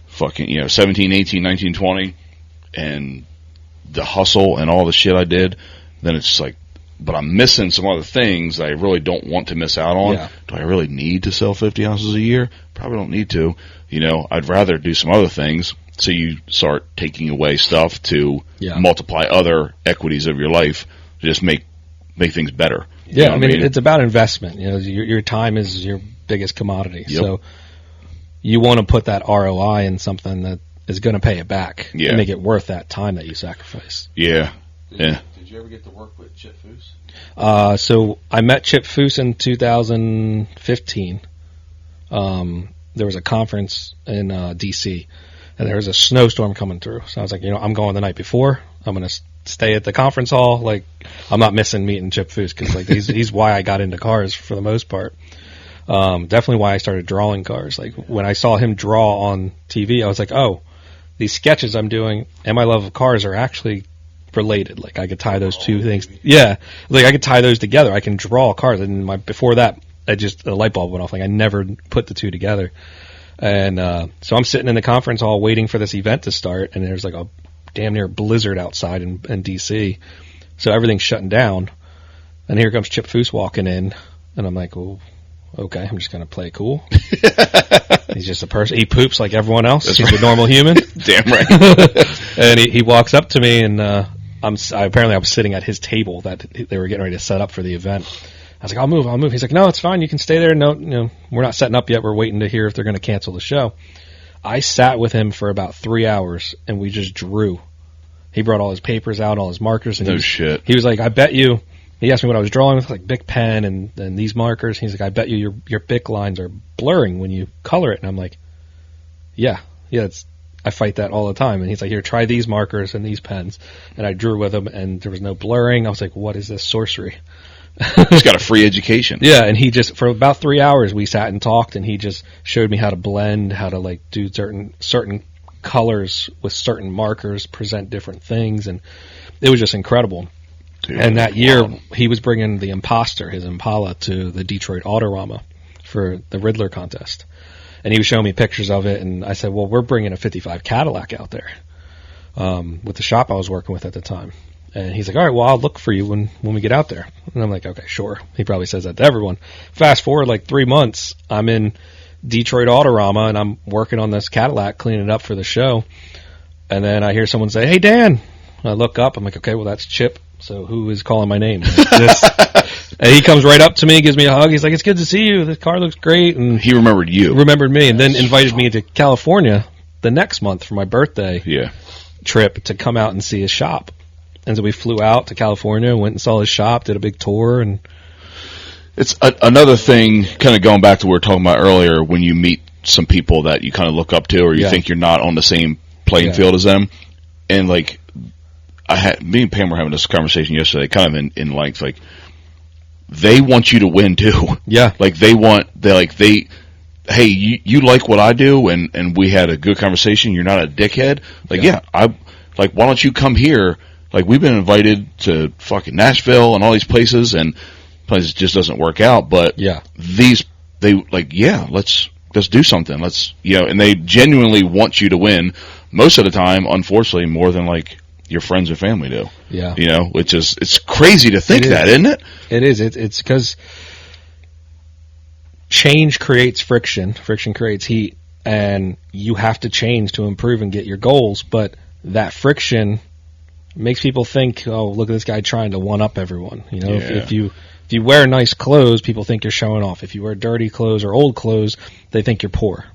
fucking, 17, 18, 19, 20, and the hustle and all the shit I did, then it's like but I'm missing some other things that I really don't want to miss out on. Yeah. Do I really need to sell 50 ounces a year? Probably don't need to. I'd rather do some other things. So you start taking away stuff to multiply other equities of your life to just make things better. Yeah, I mean, it's about investment. Your time is your biggest commodity. Yep. So you want to put that ROI in something that is going to pay it back and make it worth that time that you sacrifice. Yeah. Did you ever get to work with Chip Foose? So I met Chip Foose in 2015. There was a conference in D.C., and there was a snowstorm coming through. So I was like, I'm going the night before. I'm going to stay at the conference hall. Like, I'm not missing meeting Chip Foose because like he's why I got into cars for the most part. Definitely why I started drawing cars. Like when I saw him draw on TV, I was like, oh, these sketches I'm doing and my love of cars are actually related. Like I could tie those two things. Yeah, like I could tie those together. I can draw cars. And before that, a light bulb went off. Like I never put the two together. And so I'm sitting in the conference hall waiting for this event to start, and there's like a damn near blizzard outside in D.C. So everything's shutting down. And here comes Chip Foose walking in, and I'm like, well, okay, I'm just going to play it cool. He's just a person. He poops like everyone else. He's a normal human. Damn right. And he walks up to me, and apparently I was sitting at his table that they were getting ready to set up for the event. I was like, I'll move. He's like, no, it's fine. You can stay there. No, we're not setting up yet. We're waiting to hear if they're going to cancel the show. I sat with him for about 3 hours, and we just drew. He brought all his papers out, all his markers. And shit. He was like, I bet you. He asked me what I was drawing with, like Bic pen and these markers. He's like, I bet you your Bic lines are blurring when you color it. And I'm like, yeah, I fight that all the time. And he's like, here, try these markers and these pens. And I drew with him, and there was no blurring. I was like, what is this sorcery? He's got a free education. Yeah, and he just, for about 3 hours, we sat and talked, and he just showed me how to blend, how to like do certain colors with certain markers, present different things, and it was just incredible. Dude, and that year, he was bringing the Imposter, his Impala, to the Detroit Autorama for the Riddler contest. And he was showing me pictures of it, and I said, well, we're bringing a 55 Cadillac out there with the shop I was working with at the time. And he's like, all right, well, I'll look for you when we get out there. And I'm like, okay, sure. He probably says that to everyone. Fast forward like 3 months, I'm in Detroit Autorama, and I'm working on this Cadillac, cleaning it up for the show. And then I hear someone say, hey, Dan. I look up. I'm like, okay, well, that's Chip. So who is calling my name? And he comes right up to me, gives me a hug. He's like, it's good to see you. The car looks great. And he remembered you. Remembered me, and then invited me to California the next month for my birthday trip to come out and see his shop. And so we flew out to California, went and saw his shop, did a big tour. And it's another thing, kind of going back to what we were talking about earlier, when you meet some people that you kind of look up to or you think you're not on the same playing field as them. And, like, me and Pam were having this conversation yesterday, kind of in length, like, they want you to win, too. Yeah. Like, hey, you like what I do, and we had a good conversation, you're not a dickhead. Like, why don't you come here? Like, we've been invited to fucking Nashville and all these places, and places just doesn't work out. But let's do something. And they genuinely want you to win. Most of the time, unfortunately, more than like your friends or family do. Yeah. Which is, it's crazy to think that, isn't it? It is. It's because change creates friction. Friction creates heat, and you have to change to improve and get your goals. But that friction makes people think, oh, look at this guy trying to one-up everyone. If you wear nice clothes, people think you're showing off. If you wear dirty clothes or old clothes, they think you're poor.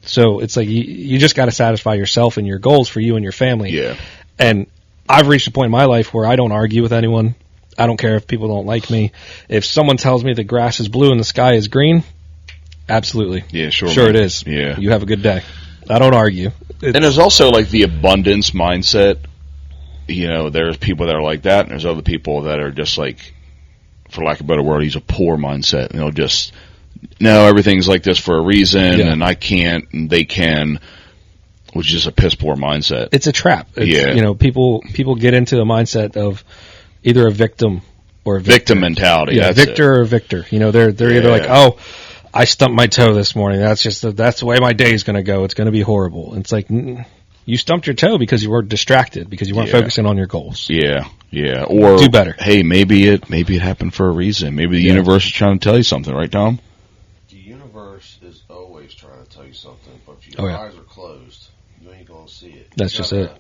So it's like you just got to satisfy yourself and your goals for you and your family. Yeah. And I've reached a point in my life where I don't argue with anyone. I don't care if people don't like me. If someone tells me the grass is blue and the sky is green, absolutely. Yeah, sure. Sure it is. Yeah. You have a good day. I don't argue. And there's also like the abundance mindset. There's people that are like that, and there's other people that are just like, for lack of a better word, he's a poor mindset. And they'll just, no, everything's like this for a reason, and I can't, and they can, which is just a piss poor mindset. It's a trap. People get into the mindset of either a victim or a victim mentality. Yeah, victor or victor. They're either like, oh, I stumped my toe this morning. That's the way my day's going to go. It's going to be horrible. And it's like, you stumped your toe because you were distracted, because you weren't focusing on your goals. Yeah. Or do better. Hey, maybe it happened for a reason. Maybe the universe is trying to tell you something, right, Tom? The universe is always trying to tell you something, but if your eyes are closed, you ain't gonna see it. That's just it.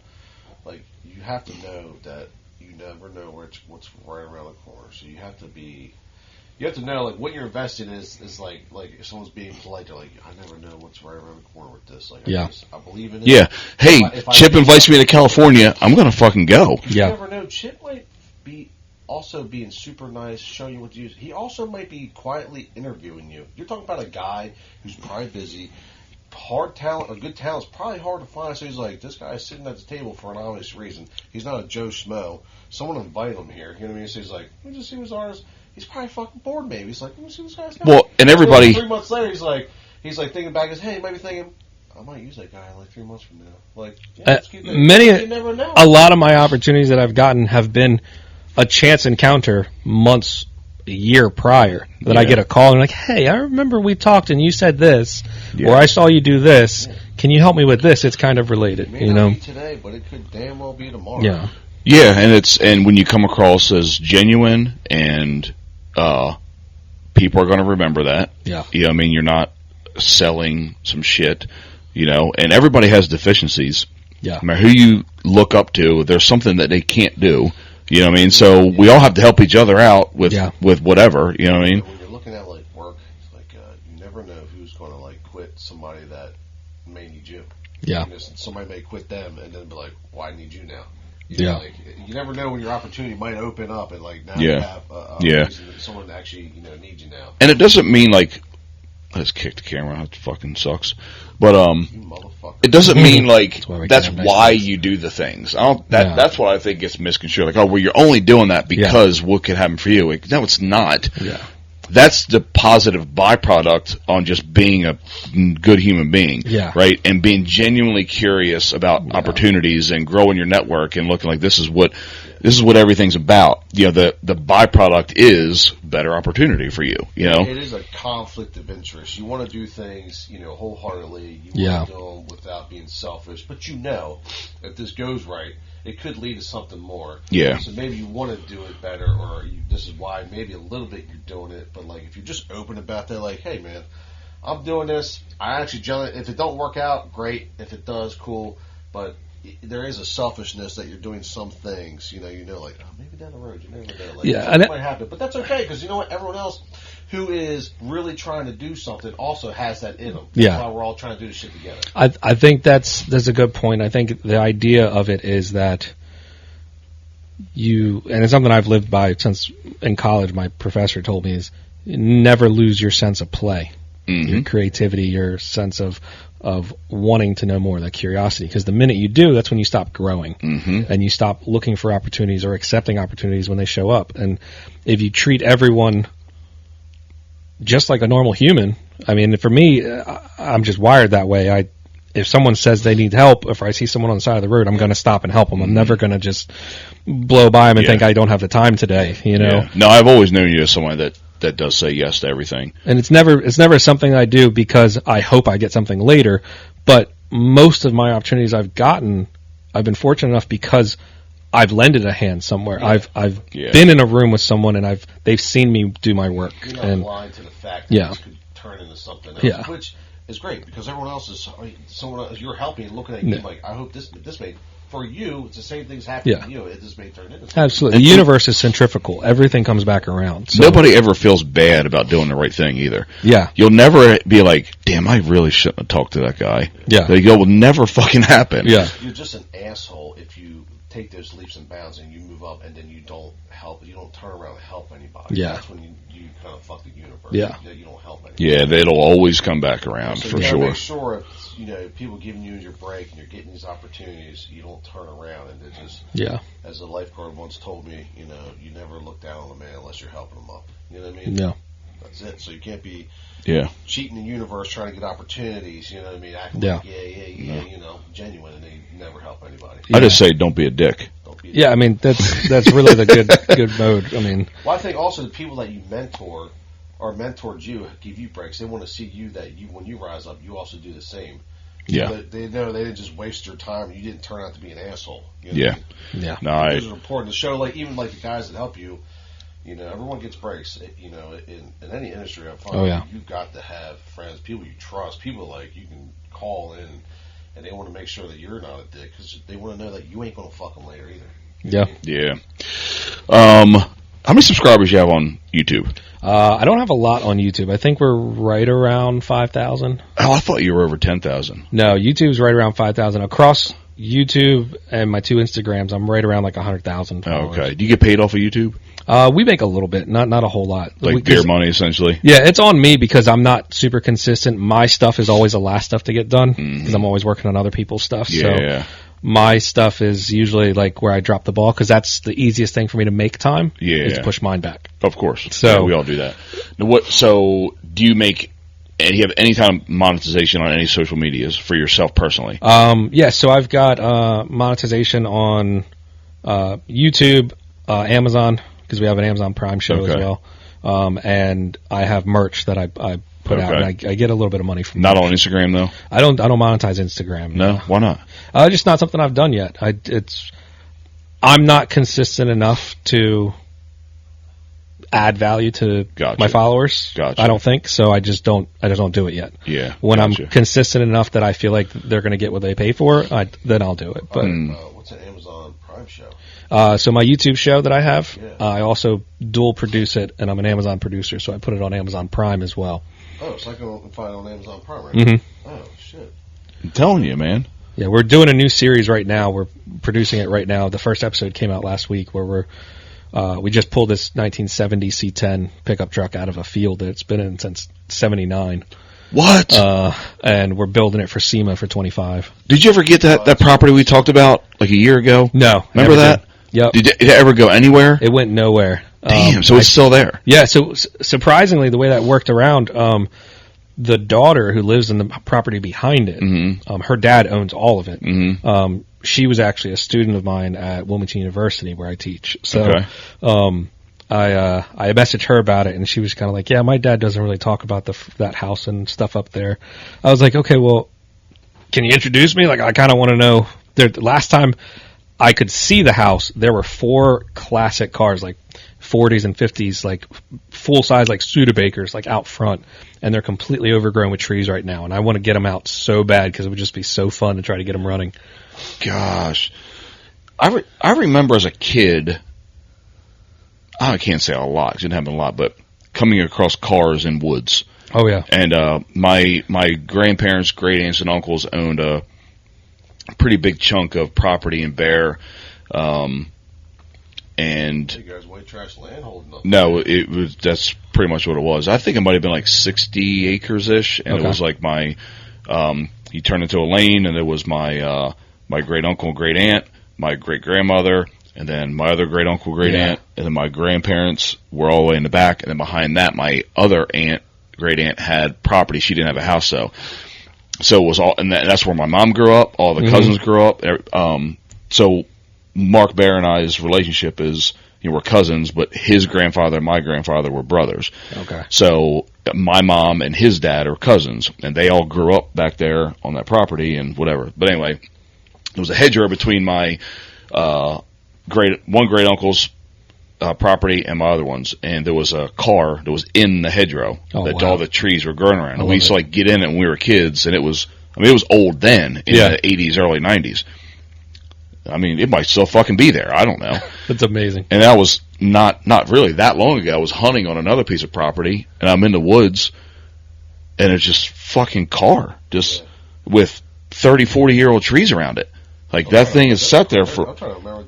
Like, you have to know that you never know what's right around the corner. So you have to know, like, what you're investing is like if someone's being polite, they're like, I never know what's right around the corner with this. Like, I believe in it. Yeah. Hey, if Chip invites me to California, I'm going to fucking go. You never know. Chip might be also being super nice, showing you what to use. He also might be quietly interviewing you. You're talking about a guy who's probably busy. Hard talent or good talent is probably hard to find. So he's like, this guy's sitting at the table for an obvious reason. He's not a Joe Schmo. Someone invited him here. You know what I mean? So he's like, let me just see who's ours. He's probably fucking bored. Maybe he's like, let me see what's guy's got. Well, and everybody. 3 months later, he's like thinking back. He's, hey, maybe thinking, I might use that guy like 3 months from now. Like, let's keep that. You never know. A lot of my opportunities that I've gotten have been a chance encounter months, a year prior that I get a call and like, hey, I remember we talked and you said this, or I saw you do this. Can you help me with this? It's kind of related, it may not be today, but it could damn well be tomorrow. Yeah, and when you come across as genuine and people are going to remember that. Yeah. You know what I mean? You're not selling some shit, and everybody has deficiencies. Yeah. No matter who you look up to, there's something that they can't do. You know what I mean? So we all have to help each other out with whatever, you know what I mean? When you're looking at, like, work, it's like, you never know who's going to, like, quit somebody that may need you. Yeah. Somebody may quit them and then be like, well, I need you now. You never know when your opportunity might open up and, like, now you have a reason that someone actually, needs you now. And it doesn't mean, like, I just kicked the camera. That fucking sucks. But it doesn't mean like that's why you do the things. That's what I think gets misconstrued. Like, well, you're only doing that because what could happen for you. No, it's not. Yeah. That's the positive byproduct on just being a good human being, right? And being genuinely curious about opportunities and growing your network and looking like this is what everything's about. The byproduct is better opportunity for you. It is a conflict of interest. You want to do things, wholeheartedly. You want to do them without being selfish. But if this goes right, it could lead to something more. Yeah. So maybe you want to do it better, or this is why maybe a little bit you're doing it. But like, if you're just open about that, like, hey man, I'm doing this. I actually if it don't work out, great. If it does, cool. But there is a selfishness that you're doing some things. Like, oh, maybe down the road you never know. Like, that might happen, but that's okay because you know what? Everyone else who is really trying to do something also has that in them. That's why we're all trying to do this shit together. I think that's a good point. I think the idea of it is that and it's something I've lived by since in college. My professor told me is never lose your sense of play, your creativity, your sense of wanting to know more, that curiosity. Because the minute you do, that's when you stop growing and you stop looking for opportunities or accepting opportunities when they show up. And if you treat everyone just like a normal human, I mean, for me, I'm just wired that way. If someone says they need help, if I see someone on the side of the road, I'm going to stop and help them. I'm never going to just blow by them and think I don't have the time today. No, I've always known you as someone that does say yes to everything. And it's never something I do because I hope I get something later. But most of my opportunities I've gotten, I've been fortunate enough because I've lended a hand somewhere. Yeah. I've been in a room with someone and they've seen me do my work. You're not blind to the fact that this could turn into something else, which is great because everyone else you're helping, looking at you like, I hope this made. For you, it's the same things happening to you. It just may turn into something. Absolutely. The universe is centrifugal. Everything comes back around. So. Nobody ever feels bad about doing the right thing either. Yeah. You'll never be like, damn, I really shouldn't have talked to that guy. Yeah. It will never fucking happen. Yeah. You're just an asshole if you take those leaps and bounds and you move up and then you don't help, you don't turn around and help anybody. Yeah. That's when you kind of fuck the universe. Yeah. You don't help anybody. Yeah, it'll always come back around for sure. Make sure if people giving you your break and you're getting these opportunities, you don't turn around and just as a lifeguard once told me, you never look down on a man unless you're helping him up. You know what I mean? Yeah. That's it. So you can't be cheating the universe trying to get opportunities, you know what I mean? Acting like, genuine and they never help anybody. I just say don't be a dick. I mean, that's really the good mode. I mean, well, I think also the people that you mentor or mentored you give you breaks. They want to see you when you rise up, you also do the same. Yeah. But they know they didn't just waste your time. You didn't turn out to be an asshole. You know Yeah. what I mean? Yeah. No, Those are important to show. Like even like the guys that help you. You know, everyone gets breaks. You know, in any industry, I find you've got to have friends, people you trust, people like you can call in, and they want to make sure that you're not a dick because they want to know that you ain't gonna fuck them later either. Yeah. Yeah. How many subscribers you have on YouTube? I don't have a lot on YouTube. I think we're right around 5,000. Oh, I thought you were over 10,000. No, YouTube's right around 5,000. Across YouTube and my 2 Instagrams, I'm right around like 100,000 followers. Okay. Do you get paid off of YouTube? We make a little bit, not a whole lot. Like beer money, essentially? Yeah, it's on me because I'm not super consistent. My stuff is always the last stuff to get done because I'm always working on other people's stuff. Yeah. So my stuff is usually like where I drop the ball because that's the easiest thing for me to make time is to push mine back. Of course. So yeah, we all do that. Now, so do you make... And do you have any kind of monetization on any social medias for yourself personally? Yeah, so I've got monetization on YouTube, Amazon, because we have an Amazon Prime show as well. And I have merch that I put out, and I get a little bit of money from Not merch. On Instagram, though? I don't monetize Instagram. No? Why not? Just not something I've done yet. I'm not consistent enough to add value to my followers. Gotcha. I don't think so. I just don't do it yet. Yeah. When I'm consistent enough that I feel like they're going to get what they pay for, then I'll do it. But what's an Amazon Prime show? So my YouTube show that I have, I also dual produce it, and I'm an Amazon producer, so I put it on Amazon Prime as well. Oh, so I can find it on Amazon Prime, right? Mm-hmm. Oh shit! I'm telling you, man. Yeah, we're doing a new series right now. We're producing it right now. The first episode came out last week, where we just pulled this 1970 C10 pickup truck out of a field that it's been in since '79. What? And we're building it for SEMA for 25. Did you ever get that property we talked about like a year ago? No. Remember that? Did. Yep. Did it ever go anywhere? It went nowhere. Damn, so it's still there. Yeah, so surprisingly, the way that worked around, the daughter who lives in the property behind it, her dad owns all of it. Mm-hmm. She was actually a student of mine at Wilmington University where I teach. So I messaged her about it, and she was kind of like, yeah, my dad doesn't really talk about that house and stuff up there. I was like, okay, well, can you introduce me? Like, I kind of want to know. Last time I could see the house, there were 4 classic cars, like 40s and 50s, like full-size, like Studebakers, like out front, and they're completely overgrown with trees right now, and I want to get them out so bad because it would just be so fun to try to get them running. Gosh. I remember as a kid, I can't say a lot, 'cause it didn't happen a lot, but coming across cars in woods. Oh, yeah. And my grandparents, great aunts, and uncles owned a pretty big chunk of property in Bear. And you guys white trash land holding up. No, that's pretty much what it was. I think it might have been like 60 acres ish, and it was like you turned into a lane, and there was my great uncle and great aunt, my great grandmother, and then my other great uncle, great aunt, and then my grandparents were all the way in the back, and then behind that, my other great aunt had property. She didn't have a house, so it was all, and that's where my mom grew up. All the cousins grew up. So Mark Bear and I's relationship is, we're cousins, but his grandfather and my grandfather were brothers. Okay. So my mom and his dad are cousins, and they all grew up back there on that property and whatever. But anyway, there was a hedgerow between my great uncle's property and my other ones, and there was a car that was in the hedgerow all the trees were growing around. And we used to like get in it when we were kids, and it was old then in the 80s, early 90s. I mean, it might still fucking be there. I don't know. That's amazing. And that was not really that long ago. I was hunting on another piece of property, and I'm in the woods, and it's just fucking car, with 30, 40-year-old trees around it. Like, that thing is set there for... I'm trying to remember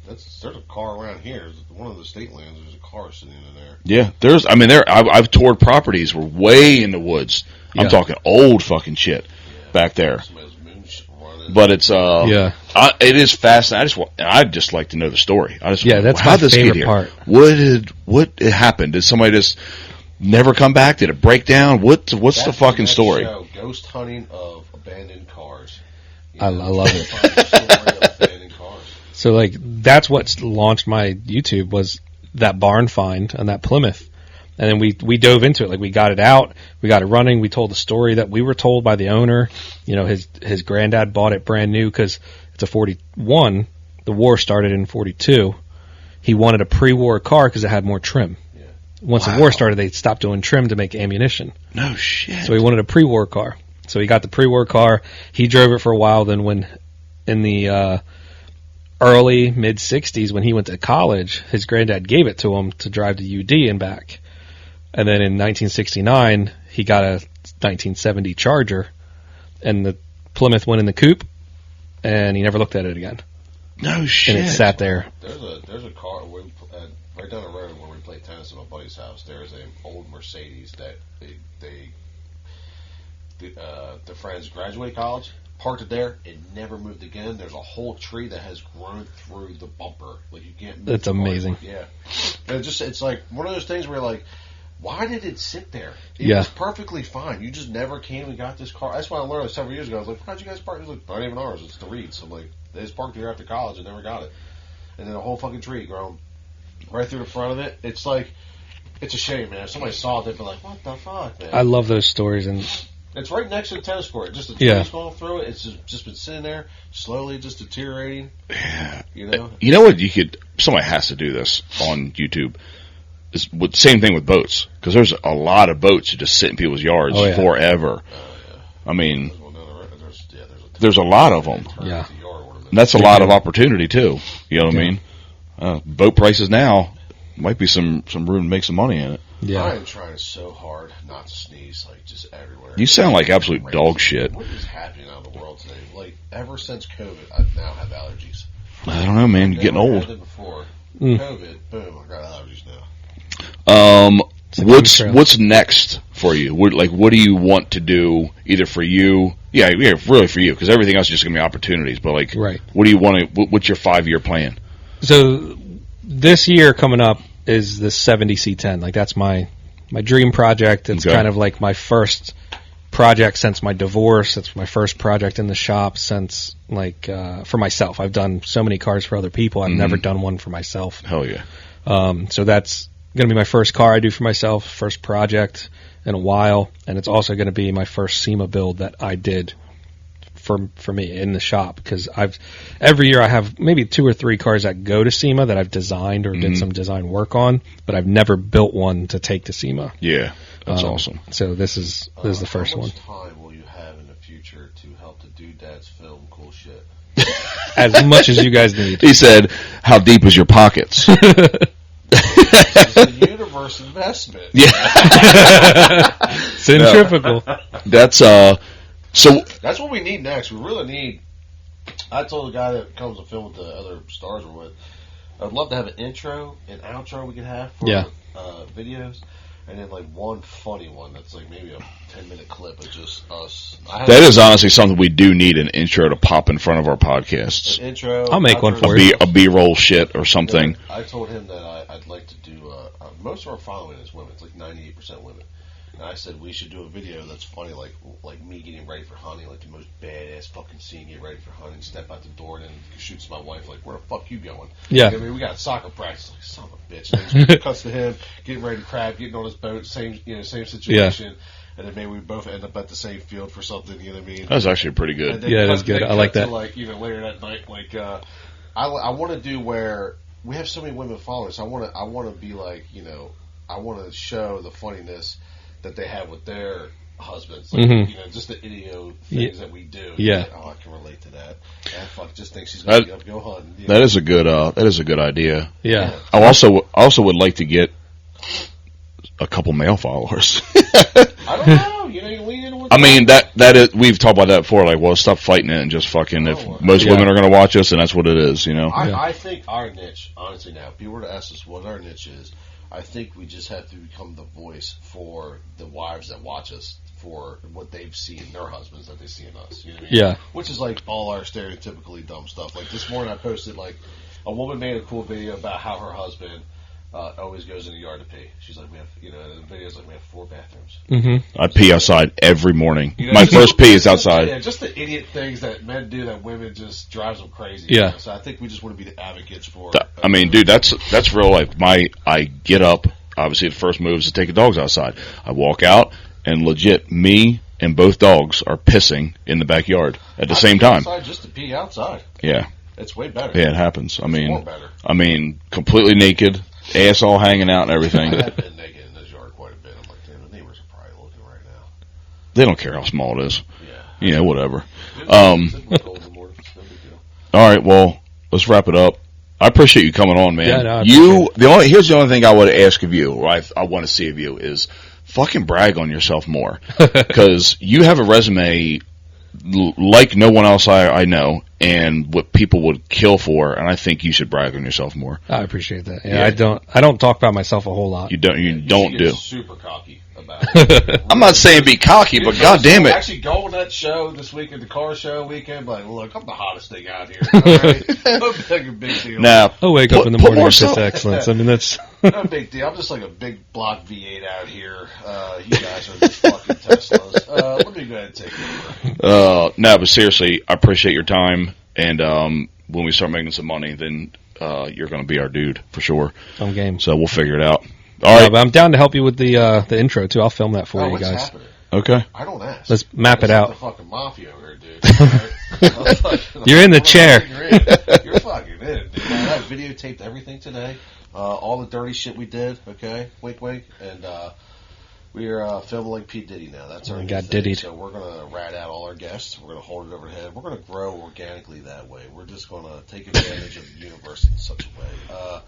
there's a car around here. One of the state lands, there's a car sitting in there. Yeah, I've toured properties were way in the woods. I'm talking old fucking shit back there. But it's it is fascinating. I'd just like to know the story. That's my favorite part. What happened? Did somebody just never come back? Did it break down? What's the fucking story? Show, ghost hunting of abandoned cars. I love it. So that's what launched my YouTube was that barn find and that Plymouth. And then we dove into it. Like, we got it out, we got it running. We told the story that we were told by the owner. You know, his granddad bought it brand new because it's a 41. The war started in 42. He wanted a pre-war car because it had more trim. Yeah. Once the war started, they stopped doing trim to make ammunition. No shit. So he wanted a pre-war car. So he got the pre-war car. He drove it for a while. Then when in the early mid-60s, when he went to college, his granddad gave it to him to drive to UD and back. And then in 1969, he got a 1970 Charger, and the Plymouth went in the coupe, and he never looked at it again. No shit. And it sat there. There's a car right down the road where we play tennis at my buddy's house. There's an old Mercedes that the friends graduated college, parked it there, it never moved again. There's a whole tree that has grown through the bumper. Like, you can't move. That's amazing. Yeah. And it's like one of those things where you're like, why did it sit there? It Yeah. was perfectly fine. You just never came and got this car. That's why I learned it several years ago. I was like, how'd you guys park? He was like, not even ours. It's the Reeds. I'm like, they just parked here after college and never got it. And then a whole fucking tree grown right through the front of it. It's like, it's a shame, man. If somebody saw it, they'd be like, what the fuck, man? I love those stories. And It's right next to the tennis court. Just the trees going through it. It's just been sitting there, slowly just deteriorating. Yeah. You know? You know what? Somebody has to do this on YouTube. Same thing with boats, because there's a lot of boats that just sit in people's yards forever. I mean, there's a lot of them. Yeah. And that's a lot of opportunity too. You know what I mean? Boat prices now might be some room to make some money in it. Yeah. I am trying so hard not to sneeze, like, just everywhere. You sound like absolute dog shit. What is happening out in the world today? Like, ever since COVID, I now have allergies. I don't know, man. You're getting old. Had it before COVID, boom, I got allergies now. What's next for you? What do you want to do, either for you? Yeah, really for you, because everything else is just going to be opportunities. But what do you want to? What's your 5-year plan? So this year coming up is the 70 C10. Like, that's my dream project. It's kind of like my first project since my divorce. It's my first project in the shop since for myself. I've done so many cars for other people. I've never done one for myself. Hell yeah. So that's going to be my first car I do for myself, first project in a while, and it's also going to be my first SEMA build that I did for me in the shop, because every year I have maybe 2 or 3 cars that go to SEMA that I've designed or did some design work on, but I've never built one to take to SEMA. Yeah, that's awesome. So this is the first one. How much time will you have in the future to help the doodads film cool shit? As much as you guys need. He said, "How deep is your pockets?" It's a universe investment. Yeah. Centrifugal. That's so. That's what we need next. We really need. I told the guy that comes to film with the other stars we're with, I'd love to have an intro and outro we could have for videos, and then one funny one that's maybe a 10-minute clip of just us. That is honestly something we do need, an intro to pop in front of our podcasts. An intro. I'll make one for you. A B-roll shit or something. I told him that I'd like to do. Most of our following is women. It's 98% women. And I said we should do a video that's funny, like me getting ready for hunting, like the most badass fucking scene, get ready for hunting, step out the door, and then shoots my wife, like, where the fuck you going? Yeah. I mean, we got soccer practice, like, son of a bitch. And then cuts to him, getting ready to crab, getting on his boat, same situation. Yeah. And then maybe we both end up at the same field for something, you know what I mean? That's actually pretty good. Yeah, that's good. I like that. To, later that night, I want to do where we have so many women followers. I want to be I want to show the funniness that they have with their husbands, just the idiot things that we do. Yeah. I can relate to that. Fuck, just think she's going to go hunting. That is a good idea. Yeah. I also would like to get a couple male followers. I don't know. You lean into I mean, that is, we've talked about that before. Stop fighting it and just fucking. If most women are going to watch us, and that's what it is, I think our niche, honestly, now, if people were to ask us what our niche is, I think we just have to become the voice for the wives that watch us, for what they've seen in their husbands that they see in us. You know what I mean? Yeah. Which is all our stereotypically dumb stuff. Like this morning I posted a woman made a cool video about how her husband always goes in the yard to pee. She's like, man, the video's we have 4 bathrooms. Mm-hmm. I pee outside every morning. My first pee is outside. Yeah, just the idiot things that men do that women just drives them crazy. Yeah. So I think we just want to be the advocates for. I mean, dude, that's real life. I get up, obviously the first move is to take the dogs outside. I walk out, and legit, me and both dogs are pissing in the backyard at the same time. Outside just to pee outside. Yeah. It's way better. Yeah, it happens. More better. I mean, completely naked, ass all hanging out and everything. I have been naked in this yard quite a bit. I'm like, damn, the neighbors are probably looking right now. They don't care how small it is. Yeah. Yeah, whatever. All right, well, let's wrap it up. I appreciate you coming on, man. Yeah, no, here's the only thing I would ask of you, or I want to see of you, is fucking brag on yourself more, because you have a resume like no one else I know, and what people would kill for, and I think you should brag on yourself more. I appreciate that. Yeah, I don't talk about myself a whole lot. You don't do. Super cocky about it. I'm not saying be cocky, but god damn it. Actually, go on that show this weekend, the car show weekend. Like, look, I'm the hottest thing out here. All right? No big deal. Now, I'll wake up in the morning and piss excellence. I mean, that's no big deal. I'm just like a big block V8 out here. You guys are just fucking Teslas. Let me go ahead and take it over. No, but seriously, I appreciate your time, and when we start making some money, then you're going to be our dude for sure. I'm game. So we'll figure it out. All right, but I'm down to help you with the intro too. I'll film that for you guys. Happening? Okay. I don't ask. Let's map it out. The fucking mafia over here, dude. You're in the chair. You're fucking in, dude. I videotaped everything today. All the dirty shit we did. Okay, wink, wink, and we are filming like P Diddy now. That's our got thing. diddied. So we're gonna rat out all our guests. We're gonna hold it over the head. We're gonna grow organically that way. We're just gonna take advantage of the universe in such a way.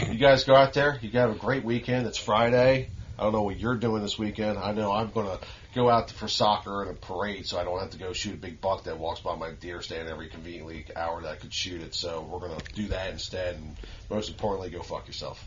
You guys go out there. You have a great weekend. It's Friday. I don't know what you're doing this weekend. I know I'm going to go out for soccer and a parade, so I don't have to go shoot a big buck that walks by my deer stand every conveniently hour that I could shoot it. So we're going to do that instead, and most importantly, go fuck yourself.